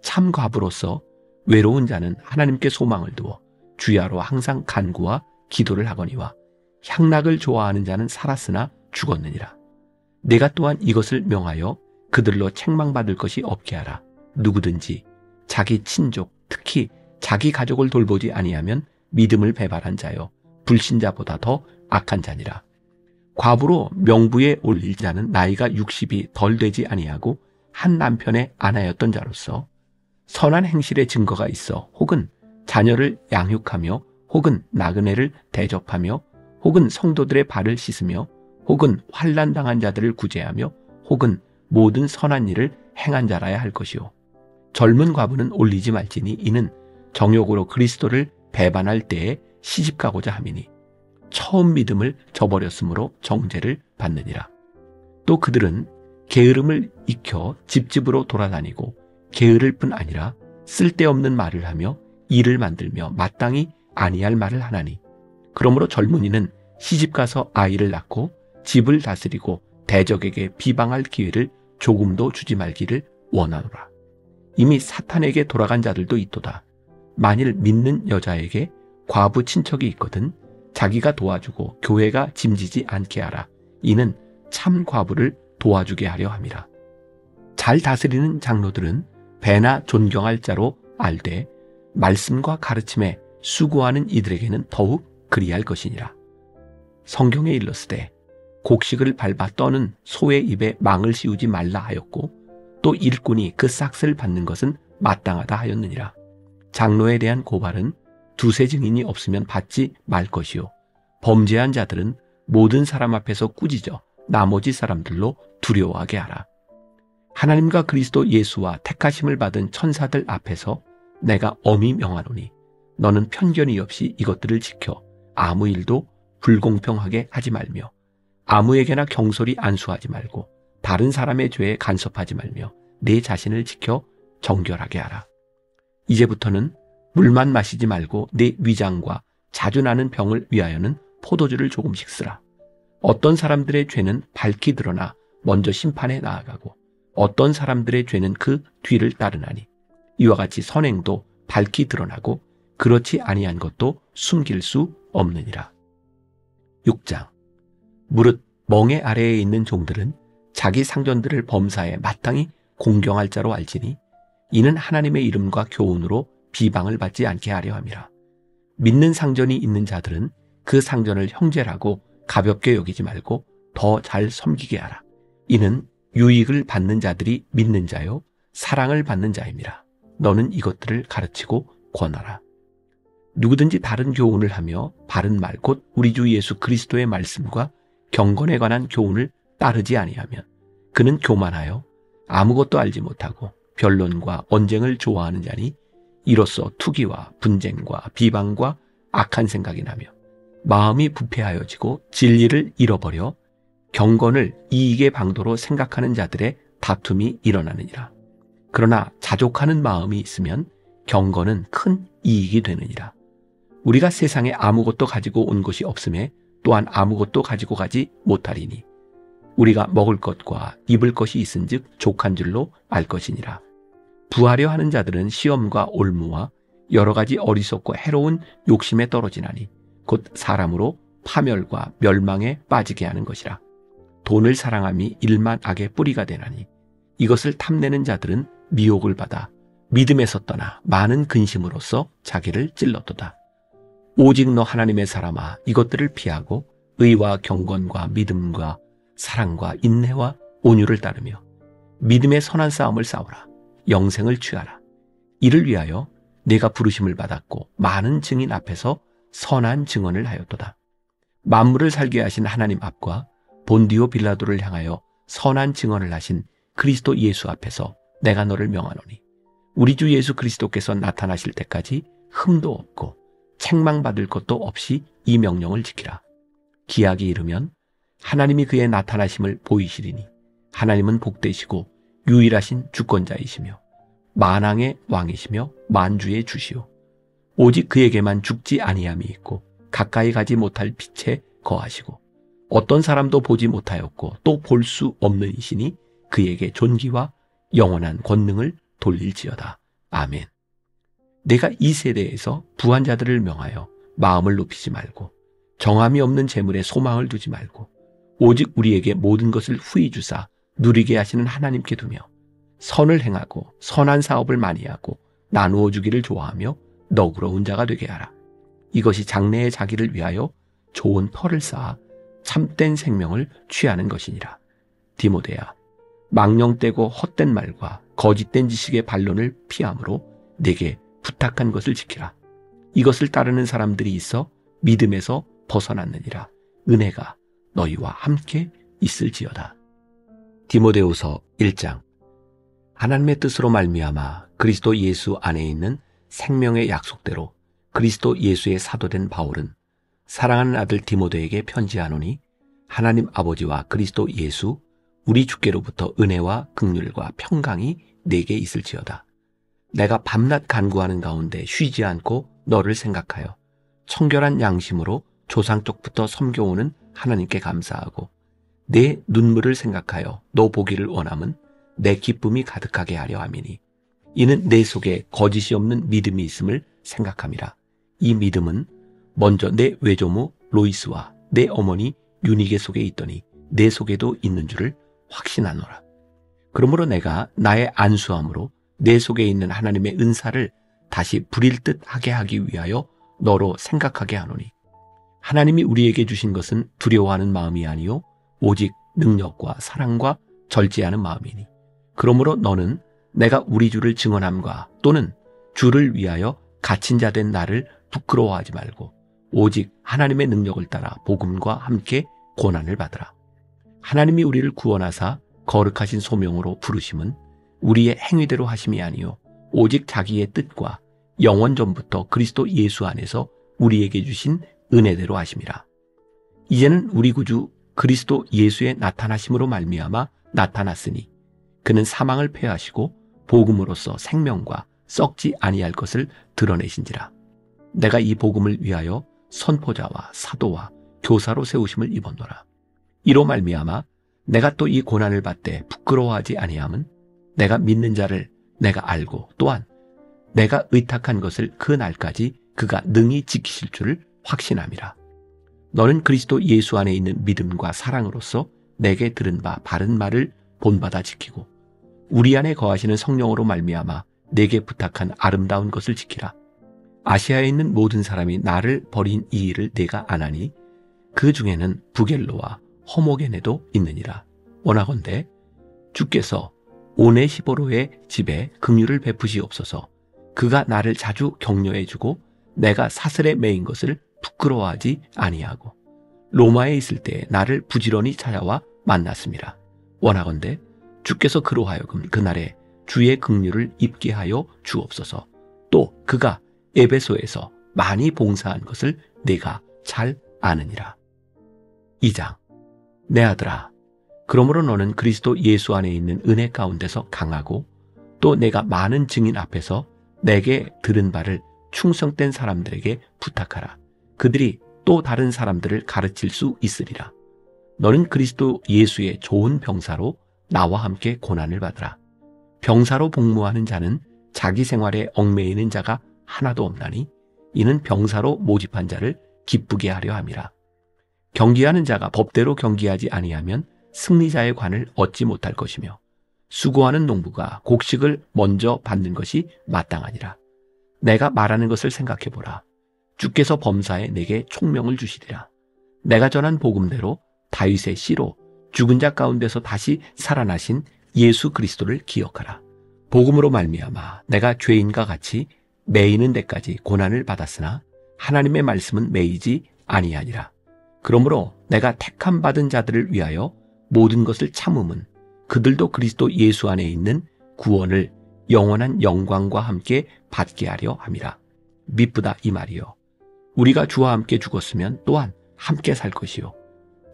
참 과부로서 외로운 자는 하나님께 소망을 두어 주야로 항상 간구와 기도를 하거니와 향락을 좋아하는 자는 살았으나 죽었느니라. 내가 또한 이것을 명하여 그들로 책망받을 것이 없게 하라. 누구든지 자기 친족 특히 자기 가족을 돌보지 아니하면 믿음을 배반한 자요 불신자보다 더 악한 자니라. 과부로 명부에 올릴 자는 나이가 60이 덜 되지 아니하고 한 남편의 아내였던 자로서 선한 행실의 증거가 있어 혹은 자녀를 양육하며 혹은 나그네를 대접하며 혹은 성도들의 발을 씻으며 혹은 환난 당한 자들을 구제하며 혹은 모든 선한 일을 행한 자라야 할 것이요. 젊은 과부는 올리지 말지니 이는 정욕으로 그리스도를 배반할 때에 시집가고자 함이니 처음 믿음을 저버렸으므로 정죄를 받느니라. 또 그들은 게으름을 익혀 집집으로 돌아다니고 게으를 뿐 아니라 쓸데없는 말을 하며 일을 만들며 마땅히 아니할 말을 하나니 그러므로 젊은이는 시집가서 아이를 낳고 집을 다스리고 대적에게 비방할 기회를 조금도 주지 말기를 원하노라. 이미 사탄에게 돌아간 자들도 있도다. 만일 믿는 여자에게 과부 친척이 있거든 자기가 도와주고 교회가 짐지지 않게 하라. 이는 참 과부를 도와주게 하려 함이라. 잘 다스리는 장로들은 배나 존경할 자로 알되 말씀과 가르침에 수고하는 이들에게는 더욱 그리할 것이니라. 성경에 일렀으되 곡식을 밟아 떠는 소의 입에 망을 씌우지 말라 하였고 또 일꾼이 그 싹을 받는 것은 마땅하다 하였느니라. 장로에 대한 고발은 두세 증인이 없으면 받지 말 것이요 범죄한 자들은 모든 사람 앞에서 꾸짖어 나머지 사람들로 두려워하게 하라. 하나님과 그리스도 예수와 택하심을 받은 천사들 앞에서 내가 엄히 명하노니 너는 편견이 없이 이것들을 지켜 아무 일도 불공평하게 하지 말며 아무에게나 경솔히 안수하지 말고 다른 사람의 죄에 간섭하지 말며 내 자신을 지켜 정결하게 하라. 이제부터는 물만 마시지 말고 내 위장과 자주 나는 병을 위하여는 포도주를 조금씩 쓰라. 어떤 사람들의 죄는 밝히 드러나 먼저 심판에 나아가고 어떤 사람들의 죄는 그 뒤를 따르나니 이와 같이 선행도 밝히 드러나고 그렇지 아니한 것도 숨길 수 없느니라. 6장. 무릇 멍에 아래에 있는 종들은 자기 상전들을 범사에 마땅히 공경할 자로 알지니 이는 하나님의 이름과 교훈으로 비방을 받지 않게 하려 함이라. 믿는 상전이 있는 자들은 그 상전을 형제라고 가볍게 여기지 말고 더 잘 섬기게 하라. 이는 유익을 받는 자들이 믿는 자요 사랑을 받는 자임이라. 너는 이것들을 가르치고 권하라. 누구든지 다른 교훈을 하며 바른 말 곧 우리 주 예수 그리스도의 말씀과 경건에 관한 교훈을 따르지 아니하면 그는 교만하여 아무것도 알지 못하고 변론과 언쟁을 좋아하는 자니 이로써 투기와 분쟁과 비방과 악한 생각이 나며 마음이 부패하여지고 진리를 잃어버려 경건을 이익의 방도로 생각하는 자들의 다툼이 일어나느니라. 그러나 자족하는 마음이 있으면 경건은 큰 이익이 되느니라. 우리가 세상에 아무것도 가지고 온 것이 없음에 또한 아무것도 가지고 가지 못하리니 우리가 먹을 것과 입을 것이 있은즉 족한 줄로 알 것이니라. 부하려 하는 자들은 시험과 올무와 여러 가지 어리석고 해로운 욕심에 떨어지나니 곧 사람으로 파멸과 멸망에 빠지게 하는 것이라. 돈을 사랑함이 일만 악의 뿌리가 되나니 이것을 탐내는 자들은 미혹을 받아 믿음에서 떠나 많은 근심으로써 자기를 찔렀도다. 오직 너 하나님의 사람아, 이것들을 피하고 의와 경건과 믿음과 사랑과 인내와 온유를 따르며 믿음의 선한 싸움을 싸우라. 영생을 취하라. 이를 위하여 내가 부르심을 받았고 많은 증인 앞에서 선한 증언을 하였도다. 만물을 살게 하신 하나님 앞과 본디오 빌라도를 향하여 선한 증언을 하신 그리스도 예수 앞에서 내가 너를 명하노니 우리 주 예수 그리스도께서 나타나실 때까지 흠도 없고 책망받을 것도 없이 이 명령을 지키라. 기약이 이르면 하나님이 그의 나타나심을 보이시리니 하나님은 복되시고 유일하신 주권자이시며 만왕의 왕이시며 만주의 주시오. 오직 그에게만 죽지 아니함이 있고 가까이 가지 못할 빛에 거하시고 어떤 사람도 보지 못하였고 또 볼 수 없는 이시니 그에게 존귀와 영원한 권능을 돌릴지어다. 아멘. 내가 이 세대에서 부한 자들을 명하여 마음을 높이지 말고 정함이 없는 재물에 소망을 두지 말고 오직 우리에게 모든 것을 후히 주사 누리게 하시는 하나님께 두며 선을 행하고 선한 사업을 많이 하고 나누어 주기를 좋아하며 너그러운 자가 되게 하라. 이것이 장래의 자기를 위하여 좋은 터를 쌓아 참된 생명을 취하는 것이니라. 디모데야, 망령되고 헛된 말과 거짓된 지식의 반론을 피함으로 내게 부탁한 것을 지키라. 이것을 따르는 사람들이 있어 믿음에서 벗어났느니라. 은혜가 너희와 함께 있을지어다. 디모데후서 1장. 하나님의 뜻으로 말미암아 그리스도 예수 안에 있는 생명의 약속대로 그리스도 예수의 사도된 바울은 사랑하는 아들 디모데에게 편지하노니 하나님 아버지와 그리스도 예수 우리 주께로부터 은혜와 긍휼과 평강이 내게 있을지어다. 내가 밤낮 간구하는 가운데 쉬지 않고 너를 생각하여 청결한 양심으로 조상 쪽부터 섬겨오는 하나님께 감사하고 내 눈물을 생각하여 너 보기를 원함은 내 기쁨이 가득하게 하려 함이니 이는 내 속에 거짓이 없는 믿음이 있음을 생각함이라. 이 믿음은 먼저 내 외조모 로이스와 내 어머니 유니게 속에 있더니 내 속에도 있는 줄을 확신하노라. 그러므로 내가 나의 안수함으로 내 속에 있는 하나님의 은사를 다시 부릴 듯 하게 하기 위하여 너로 생각하게 하노니 하나님이 우리에게 주신 것은 두려워하는 마음이 아니요 오직 능력과 사랑과 절제하는 마음이니 그러므로 너는 내가 우리 주를 증언함과 또는 주를 위하여 갇힌 자 된 나를 부끄러워하지 말고 오직 하나님의 능력을 따라 복음과 함께 고난을 받으라. 하나님이 우리를 구원하사 거룩하신 소명으로 부르심은 우리의 행위대로 하심이 아니요 오직 자기의 뜻과 영원 전부터 그리스도 예수 안에서 우리에게 주신 은혜대로 하심이라. 이제는 우리 구주 그리스도 예수의 나타나심으로 말미암아 나타났으니 그는 사망을 패하시고 복음으로써 생명과 썩지 아니할 것을 드러내신지라. 내가 이 복음을 위하여 선포자와 사도와 교사로 세우심을 입었노라. 이로 말미암아 내가 또 이 고난을 받되 부끄러워하지 아니함은 내가 믿는 자를 내가 알고 또한 내가 의탁한 것을 그 날까지 그가 능히 지키실 줄을 확신함이라. 너는 그리스도 예수 안에 있는 믿음과 사랑으로서 내게 들은 바 바른 말을 본받아 지키고 우리 안에 거하시는 성령으로 말미암아 내게 부탁한 아름다운 것을 지키라. 아시아에 있는 모든 사람이 나를 버린 이 일을 내가 아나니 그 중에는 부겔로와 허모게네도 있느니라. 원하건대 주께서 오네시보로의 집에 긍휼을 베푸시옵소서. 그가 나를 자주 격려해 주고 내가 사슬에 매인 것을 부끄러워하지 아니하고 로마에 있을 때 나를 부지런히 찾아와 만났습니다. 원하건대 주께서 그로 하여금 그날에 주의 긍휼을 입게 하여 주옵소서. 또 그가 에베소에서 많이 봉사한 것을 내가 잘 아느니라. 2장. 내 아들아, 그러므로 너는 그리스도 예수 안에 있는 은혜 가운데서 강하고 또 내가 많은 증인 앞에서 내게 들은 바를 충성된 사람들에게 부탁하라. 그들이 또 다른 사람들을 가르칠 수 있으리라. 너는 그리스도 예수의 좋은 병사로 나와 함께 고난을 받으라. 병사로 복무하는 자는 자기 생활에 얽매이는 자가 하나도 없나니 이는 병사로 모집한 자를 기쁘게 하려 함이라. 경기하는 자가 법대로 경기하지 아니하면 승리자의 관을 얻지 못할 것이며 수고하는 농부가 곡식을 먼저 받는 것이 마땅하니라. 내가 말하는 것을 생각해보라. 주께서 범사에 내게 총명을 주시리라. 내가 전한 복음대로 다윗의 씨로 죽은 자 가운데서 다시 살아나신 예수 그리스도를 기억하라. 복음으로 말미암아 내가 죄인과 같이 매이는 데까지 고난을 받았으나 하나님의 말씀은 매이지 아니하니라. 그러므로 내가 택함 받은 자들을 위하여 모든 것을 참음은 그들도 그리스도 예수 안에 있는 구원을 영원한 영광과 함께 받게 하려 함이라. 미쁘다 이 말이요. 우리가 주와 함께 죽었으면 또한 함께 살 것이요.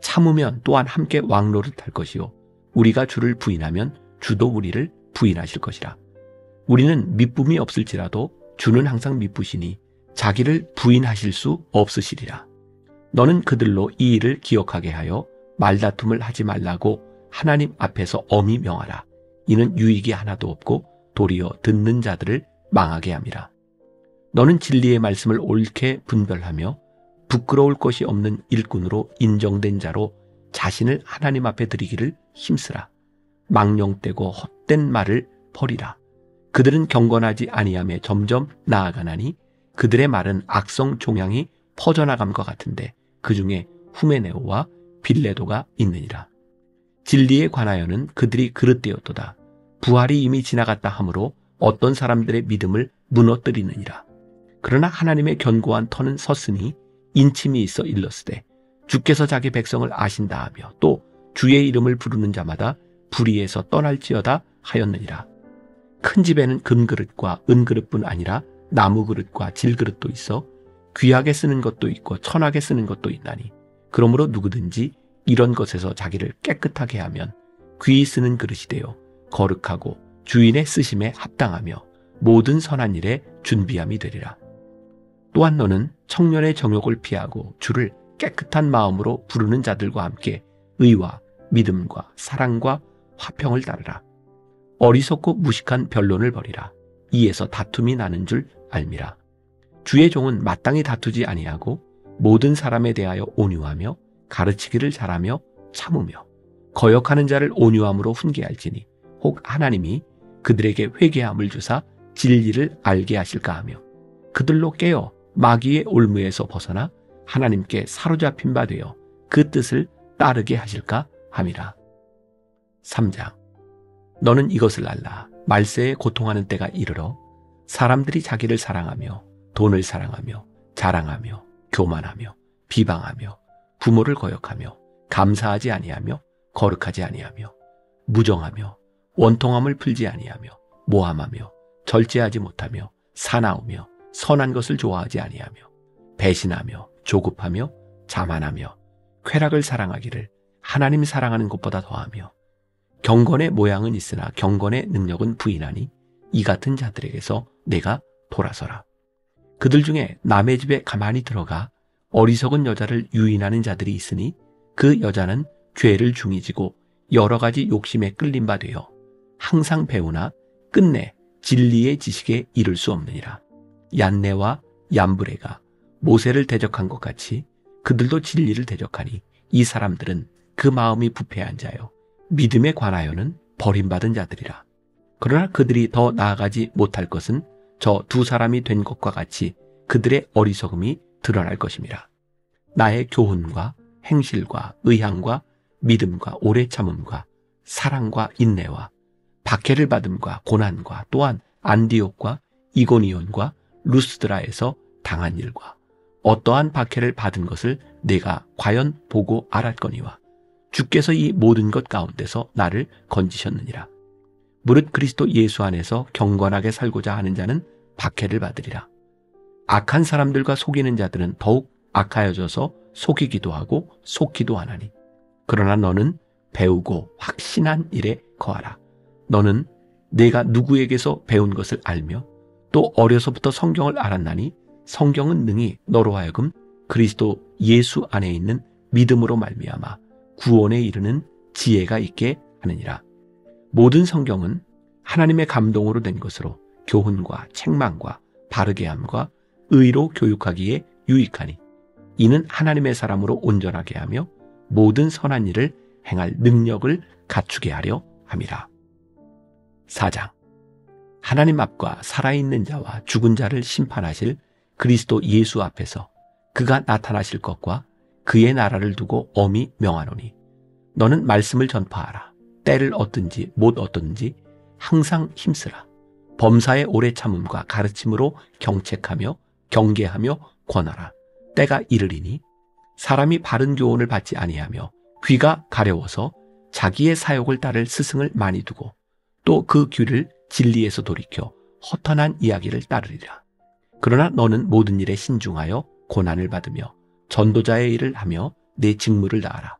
참으면 또한 함께 왕노릇할 것이요. 우리가 주를 부인하면 주도 우리를 부인하실 것이라. 우리는 미쁨이 없을지라도 주는 항상 미쁘시니 자기를 부인하실 수 없으시리라. 너는 그들로 이 일을 기억하게 하여 말다툼을 하지 말라고 하나님 앞에서 엄히 명하라. 이는 유익이 하나도 없고 도리어 듣는 자들을 망하게 함이라. 너는 진리의 말씀을 옳게 분별하며 부끄러울 것이 없는 일꾼으로 인정된 자로 자신을 하나님 앞에 드리기를 힘쓰라. 망령되고 헛된 말을 버리라. 그들은 경건하지 아니하며 점점 나아가나니 그들의 말은 악성 종양이 퍼져나감과 같은데 그 중에 후메네오와 빌레도가 있느니라. 진리에 관하여는 그들이 그릇되었도다. 부활이 이미 지나갔다 하므로 어떤 사람들의 믿음을 무너뜨리느니라. 그러나 하나님의 견고한 터는 섰으니 인침이 있어 일렀으되 주께서 자기 백성을 아신다 하며 또 주의 이름을 부르는 자마다 불의에서 떠날지어다 하였느니라. 큰 집에는 금그릇과 은그릇뿐 아니라 나무그릇과 질그릇도 있어 귀하게 쓰는 것도 있고 천하게 쓰는 것도 있나니 그러므로 누구든지 이런 것에서 자기를 깨끗하게 하면 귀히 쓰는 그릇이 되어 거룩하고 주인의 쓰심에 합당하며 모든 선한 일에 준비함이 되리라. 또한 너는 청년의 정욕을 피하고 주를 깨끗한 마음으로 부르는 자들과 함께 의와 믿음과 사랑과 화평을 따르라. 어리석고 무식한 변론을 버리라. 이에서 다툼이 나는 줄 알미라. 주의 종은 마땅히 다투지 아니하고 모든 사람에 대하여 온유하며 가르치기를 잘하며 참으며 거역하는 자를 온유함으로 훈계할지니 혹 하나님이 그들에게 회개함을 주사 진리를 알게 하실까 하며 그들로 깨어 마귀의 올무에서 벗어나 하나님께 사로잡힌 바 되어 그 뜻을 따르게 하실까 함이라. 3장. 너는 이것을 알라. 말세에 고통하는 때가 이르러 사람들이 자기를 사랑하며 돈을 사랑하며 자랑하며 교만하며 비방하며 부모를 거역하며 감사하지 아니하며 거룩하지 아니하며 무정하며 원통함을 풀지 아니하며 모함하며 절제하지 못하며 사나우며 선한 것을 좋아하지 아니하며 배신하며 조급하며 자만하며 쾌락을 사랑하기를 하나님 사랑하는 것보다 더하며 경건의 모양은 있으나 경건의 능력은 부인하니 이 같은 자들에게서 내가 돌아서라. 그들 중에 남의 집에 가만히 들어가 어리석은 여자를 유인하는 자들이 있으니 그 여자는 죄를 중히 지고 여러 가지 욕심에 끌린 바 되어 항상 배우나 끝내 진리의 지식에 이를 수 없느니라. 얀네와 얀브레가 모세를 대적한 것 같이 그들도 진리를 대적하니 이 사람들은 그 마음이 부패한 자요 믿음에 관하여는 버림받은 자들이라. 그러나 그들이 더 나아가지 못할 것은 저 두 사람이 된 것과 같이 그들의 어리석음이 드러날 것임이라. 나의 교훈과 행실과 의향과 믿음과 오래 참음과 사랑과 인내와 박해를 받음과 고난과 또한 안디옥과 이고니온과 루스드라에서 당한 일과 어떠한 박해를 받은 것을 내가 과연 보고 알았거니와 주께서 이 모든 것 가운데서 나를 건지셨느니라. 무릇 그리스도 예수 안에서 경건하게 살고자 하는 자는 박해를 받으리라. 악한 사람들과 속이는 자들은 더욱 악하여져서 속이기도 하고 속기도 하나니 그러나 너는 배우고 확신한 일에 거하라. 너는 내가 누구에게서 배운 것을 알며 또 어려서부터 성경을 알았나니 성경은 능히 너로 하여금 그리스도 예수 안에 있는 믿음으로 말미암아 구원에 이르는 지혜가 있게 하느니라. 모든 성경은 하나님의 감동으로 된 것으로 교훈과 책망과 바르게 함과 의로 교육하기에 유익하니 이는 하나님의 사람으로 온전하게 하며 모든 선한 일을 행할 능력을 갖추게 하려 함이라. 4장. 하나님 앞과 살아있는 자와 죽은 자를 심판하실 그리스도 예수 앞에서 그가 나타나실 것과 그의 나라를 두고 엄히 명하노니 너는 말씀을 전파하라. 때를 얻든지 못 얻든지 항상 힘쓰라. 범사의 오래 참음과 가르침으로 경책하며 경계하며 권하라. 때가 이르리니 사람이 바른 교훈을 받지 아니하며 귀가 가려워서 자기의 사욕을 따를 스승을 많이 두고 또 그 귀를 진리에서 돌이켜 허탄한 이야기를 따르리라. 그러나 너는 모든 일에 신중하여 고난을 받으며 전도자의 일을 하며 내 직무를 다하라.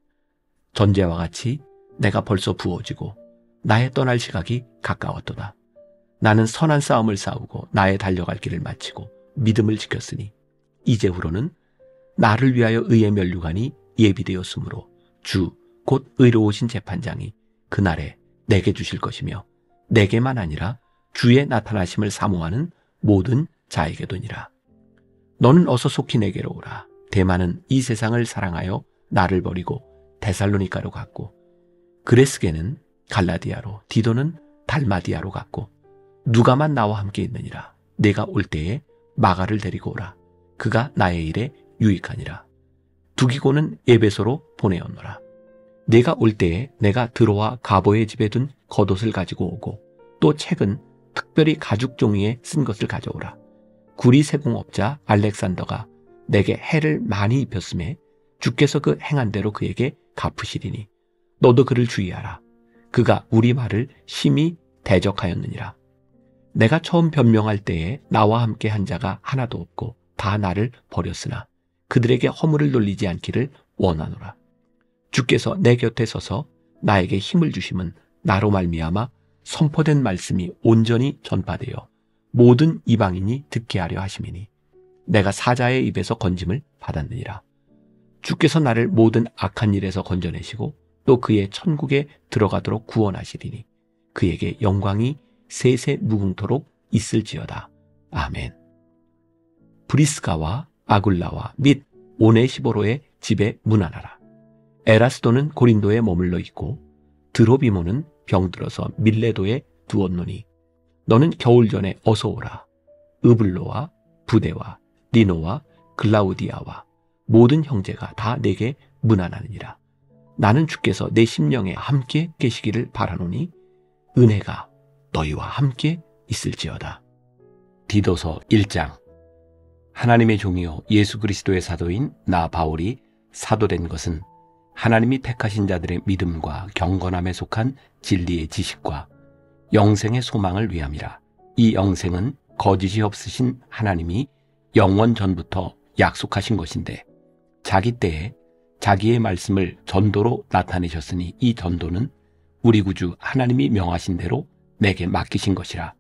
전제와 같이 내가 벌써 부어지고 나의 떠날 시각이 가까웠도다. 나는 선한 싸움을 싸우고 나의 달려갈 길을 마치고 믿음을 지켰으니 이제후로는 나를 위하여 의의 면류관이 예비되었으므로 주 곧 의로우신 재판장이 그날에 내게 주실 것이며 내게만 아니라 주의 나타나심을 사모하는 모든 자에게도니라. 너는 어서 속히 내게로 오라. 대만은 이 세상을 사랑하여 나를 버리고 데살로니가로 갔고 그레스게는 갈라디아로 디도는 달마디아로 갔고 누가만 나와 함께 있느니라. 내가 올 때에 마가를 데리고 오라. 그가 나의 일에 유익하니라. 두기고는 에베소로 보내었노라. 내가 올 때에 내가 드로와 가보의 집에 둔 겉옷을 가지고 오고 또 책은 특별히 가죽 종이에 쓴 것을 가져오라. 구리 세공업자 알렉산더가 내게 해를 많이 입혔음에 주께서 그 행한 대로 그에게 갚으시리니 너도 그를 주의하라. 그가 우리 말을 심히 대적하였느니라. 내가 처음 변명할 때에 나와 함께 한 자가 하나도 없고 다 나를 버렸으나 그들에게 허물을 돌리지 않기를 원하노라. 주께서 내 곁에 서서 나에게 힘을 주심은 나로 말미암아 선포된 말씀이 온전히 전파되어 모든 이방인이 듣게 하려 하심이니 내가 사자의 입에서 건짐을 받았느니라. 주께서 나를 모든 악한 일에서 건져내시고 또 그의 천국에 들어가도록 구원하시리니 그에게 영광이 세세 무궁토록 있을지어다. 아멘. 브리스가와 아굴라와 및 오네시보로의 집에 문안하라. 에라스도는 고린도에 머물러 있고 드로비모는 병들어서 밀레도에 두었노니 너는 겨울 전에 어서 오라. 으블로와 부데와 리노와 글라우디아와 모든 형제가 다 내게 문안하느니라. 나는 주께서 내 심령에 함께 계시기를 바라노니 은혜가 너희와 함께 있을지어다. 디도서 1장. 하나님의 종이요 예수 그리스도의 사도인 나 바울이 사도된 것은 하나님이 택하신 자들의 믿음과 경건함에 속한 진리의 지식과 영생의 소망을 위함이라. 이 영생은 거짓이 없으신 하나님이 영원 전부터 약속하신 것인데 자기 때에 자기의 말씀을 전도로 나타내셨으니 이 전도는 우리 구주 하나님이 명하신 대로 내게 맡기신 것이라.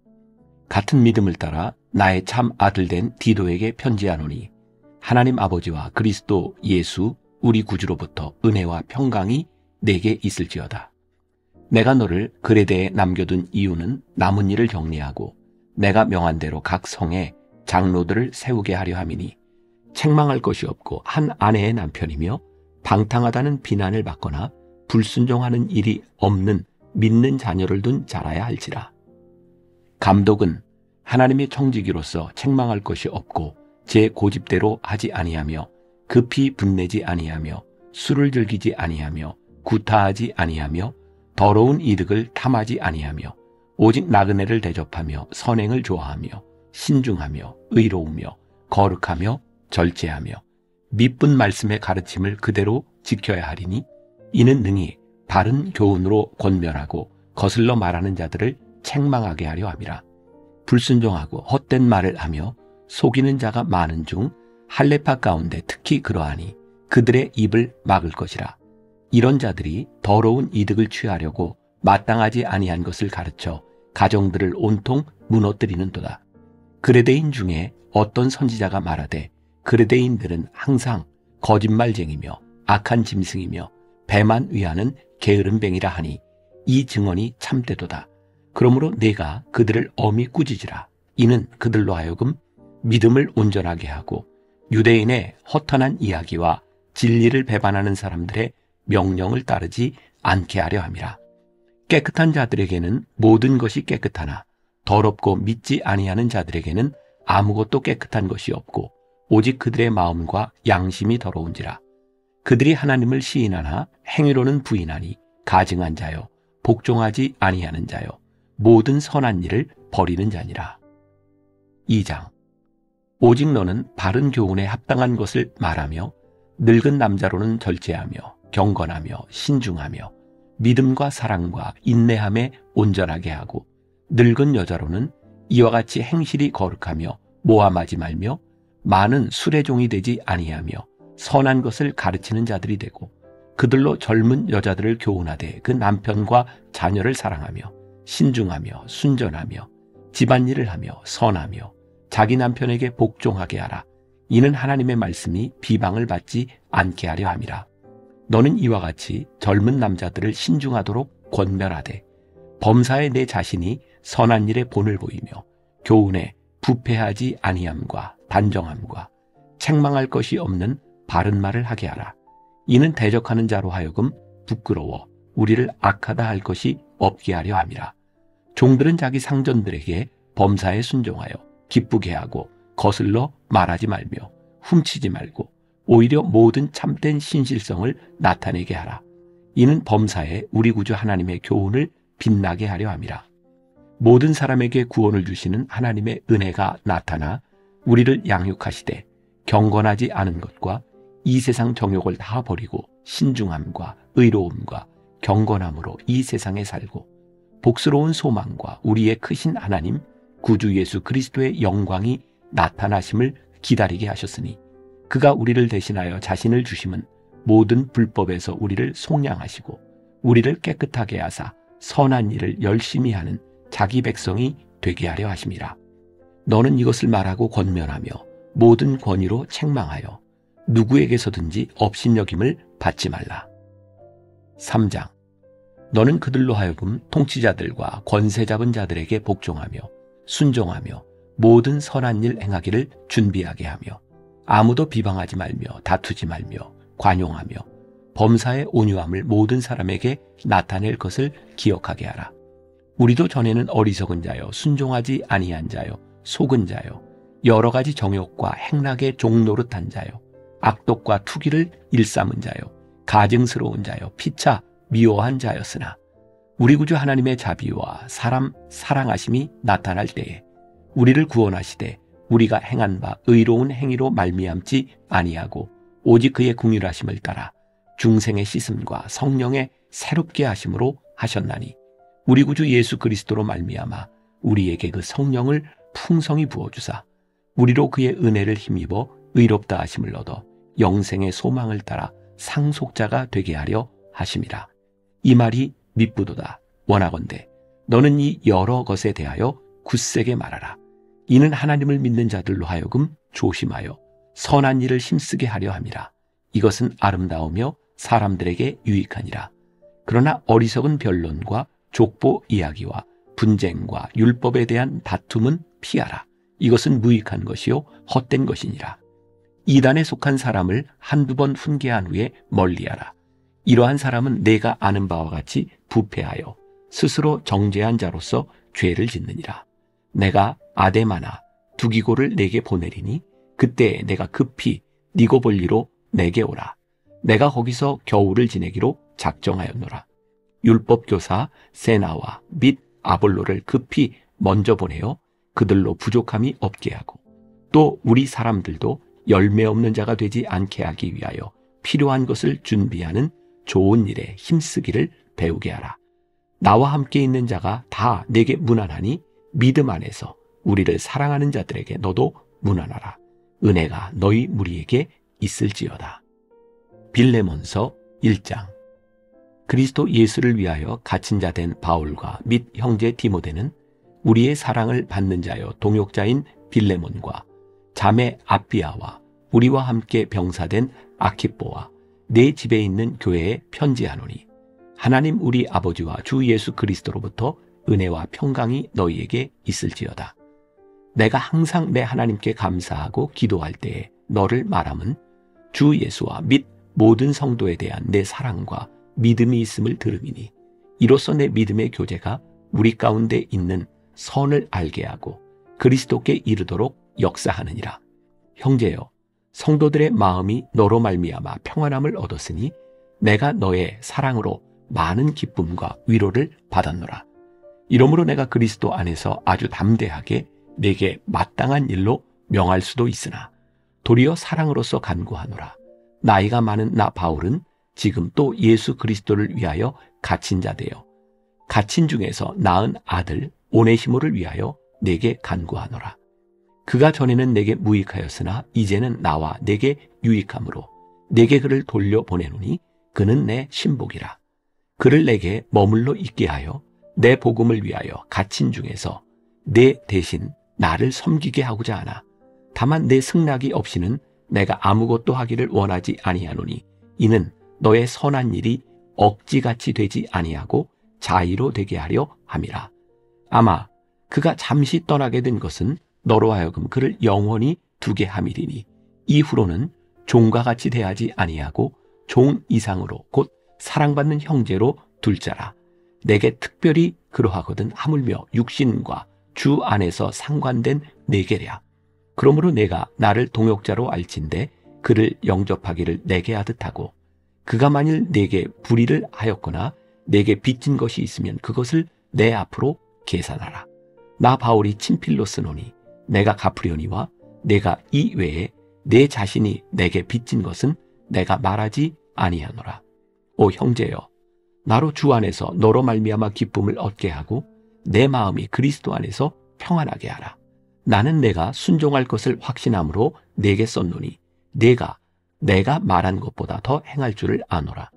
같은 믿음을 따라 나의 참 아들된 디도에게 편지하노니 하나님 아버지와 그리스도 예수 우리 구주로부터 은혜와 평강이 내게 있을지어다. 내가 너를 그레데에 남겨둔 이유는 남은 일을 정리하고 내가 명한 대로 각 성에 장로들을 세우게 하려 함이니 책망할 것이 없고 한 아내의 남편이며 방탕하다는 비난을 받거나 불순종하는 일이 없는 믿는 자녀를 둔 자라야 할지라. 감독은 하나님의 청지기로서 책망할 것이 없고 제 고집대로 하지 아니하며 급히 분내지 아니하며 술을 즐기지 아니하며 구타하지 아니하며 더러운 이득을 탐하지 아니하며 오직 나그네를 대접하며 선행을 좋아하며 신중하며 의로우며 거룩하며 절제하며 미쁜 말씀의 가르침을 그대로 지켜야 하리니 이는 능히 바른 교훈으로 권면하고 거슬러 말하는 자들을 책망하게 하려 함이라. 불순종하고 헛된 말을 하며 속이는 자가 많은 중 할례파 가운데 특히 그러하니 그들의 입을 막을 것이라. 이런 자들이 더러운 이득을 취하려고 마땅하지 아니한 것을 가르쳐 가정들을 온통 무너뜨리는도다. 그레데인 중에 어떤 선지자가 말하되 그레데인들은 항상 거짓말쟁이며 악한 짐승이며 배만 위하는 게으름뱅이라 하니 이 증언이 참되도다. 그러므로 내가 그들을 엄히 꾸짖으라. 이는 그들로 하여금 믿음을 온전하게 하고 유대인의 허탄한 이야기와 진리를 배반하는 사람들의 명령을 따르지 않게 하려 함이라. 깨끗한 자들에게는 모든 것이 깨끗하나 더럽고 믿지 아니하는 자들에게는 아무것도 깨끗한 것이 없고 오직 그들의 마음과 양심이 더러운지라. 그들이 하나님을 시인하나 행위로는 부인하니 가증한 자요 복종하지 아니하는 자요 모든 선한 일을 버리는 자니라. 2장. 오직 너는 바른 교훈에 합당한 것을 말하며 늙은 남자로는 절제하며 경건하며 신중하며 믿음과 사랑과 인내함에 온전하게 하고 늙은 여자로는 이와 같이 행실이 거룩하며 모함하지 말며 많은 술의 종이 되지 아니하며 선한 것을 가르치는 자들이 되고 그들로 젊은 여자들을 교훈하되 그 남편과 자녀를 사랑하며 신중하며 순전하며 집안일을 하며 선하며 자기 남편에게 복종하게 하라. 이는 하나님의 말씀이 비방을 받지 않게 하려 함이라. 너는 이와 같이 젊은 남자들을 신중하도록 권면하되 범사에 내 자신이 선한 일에 본을 보이며 교훈에 부패하지 아니함과 단정함과 책망할 것이 없는 바른 말을 하게 하라. 이는 대적하는 자로 하여금 부끄러워 우리를 악하다 할 것이 없게 하려 함이라. 종들은 자기 상전들에게 범사에 순종하여 기쁘게 하고 거슬러 말하지 말며 훔치지 말고 오히려 모든 참된 신실성을 나타내게 하라. 이는 범사에 우리 구주 하나님의 교훈을 빛나게 하려 함이라. 모든 사람에게 구원을 주시는 하나님의 은혜가 나타나 우리를 양육하시되 경건하지 않은 것과 이 세상 정욕을 다 버리고 신중함과 의로움과 경건함으로 이 세상에 살고 복스러운 소망과 우리의 크신 하나님 구주 예수 그리스도의 영광이 나타나심을 기다리게 하셨으니 그가 우리를 대신하여 자신을 주심은 모든 불법에서 우리를 속량하시고 우리를 깨끗하게 하사 선한 일을 열심히 하는 자기 백성이 되게 하려 하심이라. 너는 이것을 말하고 권면하며 모든 권위로 책망하여 누구에게서든지 업신여김을 받지 말라. 3장. 너는 그들로 하여금 통치자들과 권세 잡은 자들에게 복종하며 순종하며 모든 선한 일 행하기를 준비하게 하며 아무도 비방하지 말며 다투지 말며 관용하며 범사의 온유함을 모든 사람에게 나타낼 것을 기억하게 하라. 우리도 전에는 어리석은 자요 순종하지 아니한 자요 속은 자요 여러 가지 정욕과 행락의 종노릇한 자요 악독과 투기를 일삼은 자요 가증스러운 자요 피차 미워한 자였으나 우리 구주 하나님의 자비와 사람 사랑하심이 나타날 때에 우리를 구원하시되 우리가 행한 바 의로운 행위로 말미암지 아니하고 오직 그의 긍휼하심을 따라 중생의 씻음과 성령의 새롭게 하심으로 하셨나니 우리 구주 예수 그리스도로 말미암아 우리에게 그 성령을 풍성히 부어주사 우리로 그의 은혜를 힘입어 의롭다 하심을 얻어 영생의 소망을 따라 상속자가 되게 하려 하심이라. 이 말이 밉부도다. 원하건대 너는 이 여러 것에 대하여 굳세게 말하라. 이는 하나님을 믿는 자들로 하여금 조심하여 선한 일을 힘쓰게 하려 함이라. 이것은 아름다우며 사람들에게 유익하니라. 그러나 어리석은 변론과 족보 이야기와 분쟁과 율법에 대한 다툼은 피하라. 이것은 무익한 것이요 헛된 것이니라. 이단에 속한 사람을 한두 번 훈계한 후에 멀리하라. 이러한 사람은 내가 아는 바와 같이 부패하여 스스로 정죄한 자로서 죄를 짓느니라. 내가 아데마나 두기고를 내게 보내리니 그때 내가 급히 니고볼리로 내게 오라. 내가 거기서 겨울을 지내기로 작정하였노라. 율법교사 세나와 및 아볼로를 급히 먼저 보내어 그들로 부족함이 없게 하고 또 우리 사람들도 열매 없는 자가 되지 않게 하기 위하여 필요한 것을 준비하는 좋은 일에 힘쓰기를 배우게 하라. 나와 함께 있는 자가 다 내게 문안하니 믿음 안에서 우리를 사랑하는 자들에게 너도 문안하라. 은혜가 너희 무리에게 있을지어다. 빌레몬서 1장. 그리스도 예수를 위하여 갇힌 자 된 바울과 및 형제 디모데는 우리의 사랑을 받는 자여 동역자인 빌레몬과 자매 아비아와 우리와 함께 병사된 아키뽀와 내 집에 있는 교회에 편지하노니 하나님 우리 아버지와 주 예수 그리스도로부터 은혜와 평강이 너희에게 있을지어다. 내가 항상 내 하나님께 감사하고 기도할 때에 너를 말함은 주 예수와 및 모든 성도에 대한 내 사랑과 믿음이 있음을 들음이니 이로써 내 믿음의 교제가 우리 가운데 있는 선을 알게 하고 그리스도께 이르도록 역사하느니라. 형제여, 성도들의 마음이 너로 말미암아 평안함을 얻었으니 내가 너의 사랑으로 많은 기쁨과 위로를 받았노라. 이러므로 내가 그리스도 안에서 아주 담대하게 내게 마땅한 일로 명할 수도 있으나 도리어 사랑으로서 간구하노라. 나이가 많은 나 바울은 지금 또 예수 그리스도를 위하여 갇힌 자 되어 갇힌 중에서 낳은 아들 오네시모를 위하여 내게 간구하노라. 그가 전에는 내게 무익하였으나 이제는 나와 내게 유익함으로 내게 그를 돌려보내노니 그는 내 신복이라. 그를 내게 머물러 있게 하여 내 복음을 위하여 갇힌 중에서 내 대신 나를 섬기게 하고자 하나 다만 내 승낙이 없이는 내가 아무것도 하기를 원하지 아니하노니 이는 너의 선한 일이 억지같이 되지 아니하고 자의로 되게 하려 함이라. 아마 그가 잠시 떠나게 된 것은 너로 하여금 그를 영원히 두게 함이리니 이후로는 종과 같이 대하지 아니하고 종 이상으로 곧 사랑받는 형제로 둘 자라. 내게 특별히 그러하거든 하물며 육신과 주 안에서 상관된 내게랴. 그러므로 내가 나를 동역자로 알진대 그를 영접하기를 내게 하듯 하고 그가 만일 내게 불의를 하였거나 내게 빚진 것이 있으면 그것을 내 앞으로 계산하라. 나 바울이 친필로 쓰노니 내가 갚으려니와 내가 이 외에 내 자신이 내게 빚진 것은 내가 말하지 아니하노라. 오 형제여, 나로 주 안에서 너로 말미암아 기쁨을 얻게 하고 내 마음이 그리스도 안에서 평안하게 하라. 나는 내가 순종할 것을 확신함으로 내게 썼노니 내가 말한 것보다 더 행할 줄을 아노라.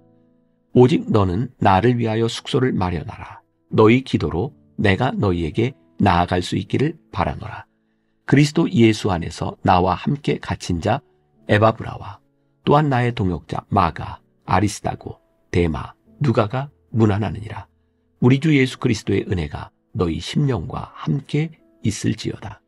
오직 너는 나를 위하여 숙소를 마련하라. 너희 기도로 내가 너희에게 나아갈 수 있기를 바라노라. 그리스도 예수 안에서 나와 함께 갇힌 자 에바브라와 또한 나의 동역자 마가, 아리스다고, 데마, 누가가 문안하느니라. 우리 주 예수 그리스도의 은혜가 너희 심령과 함께 있을지어다.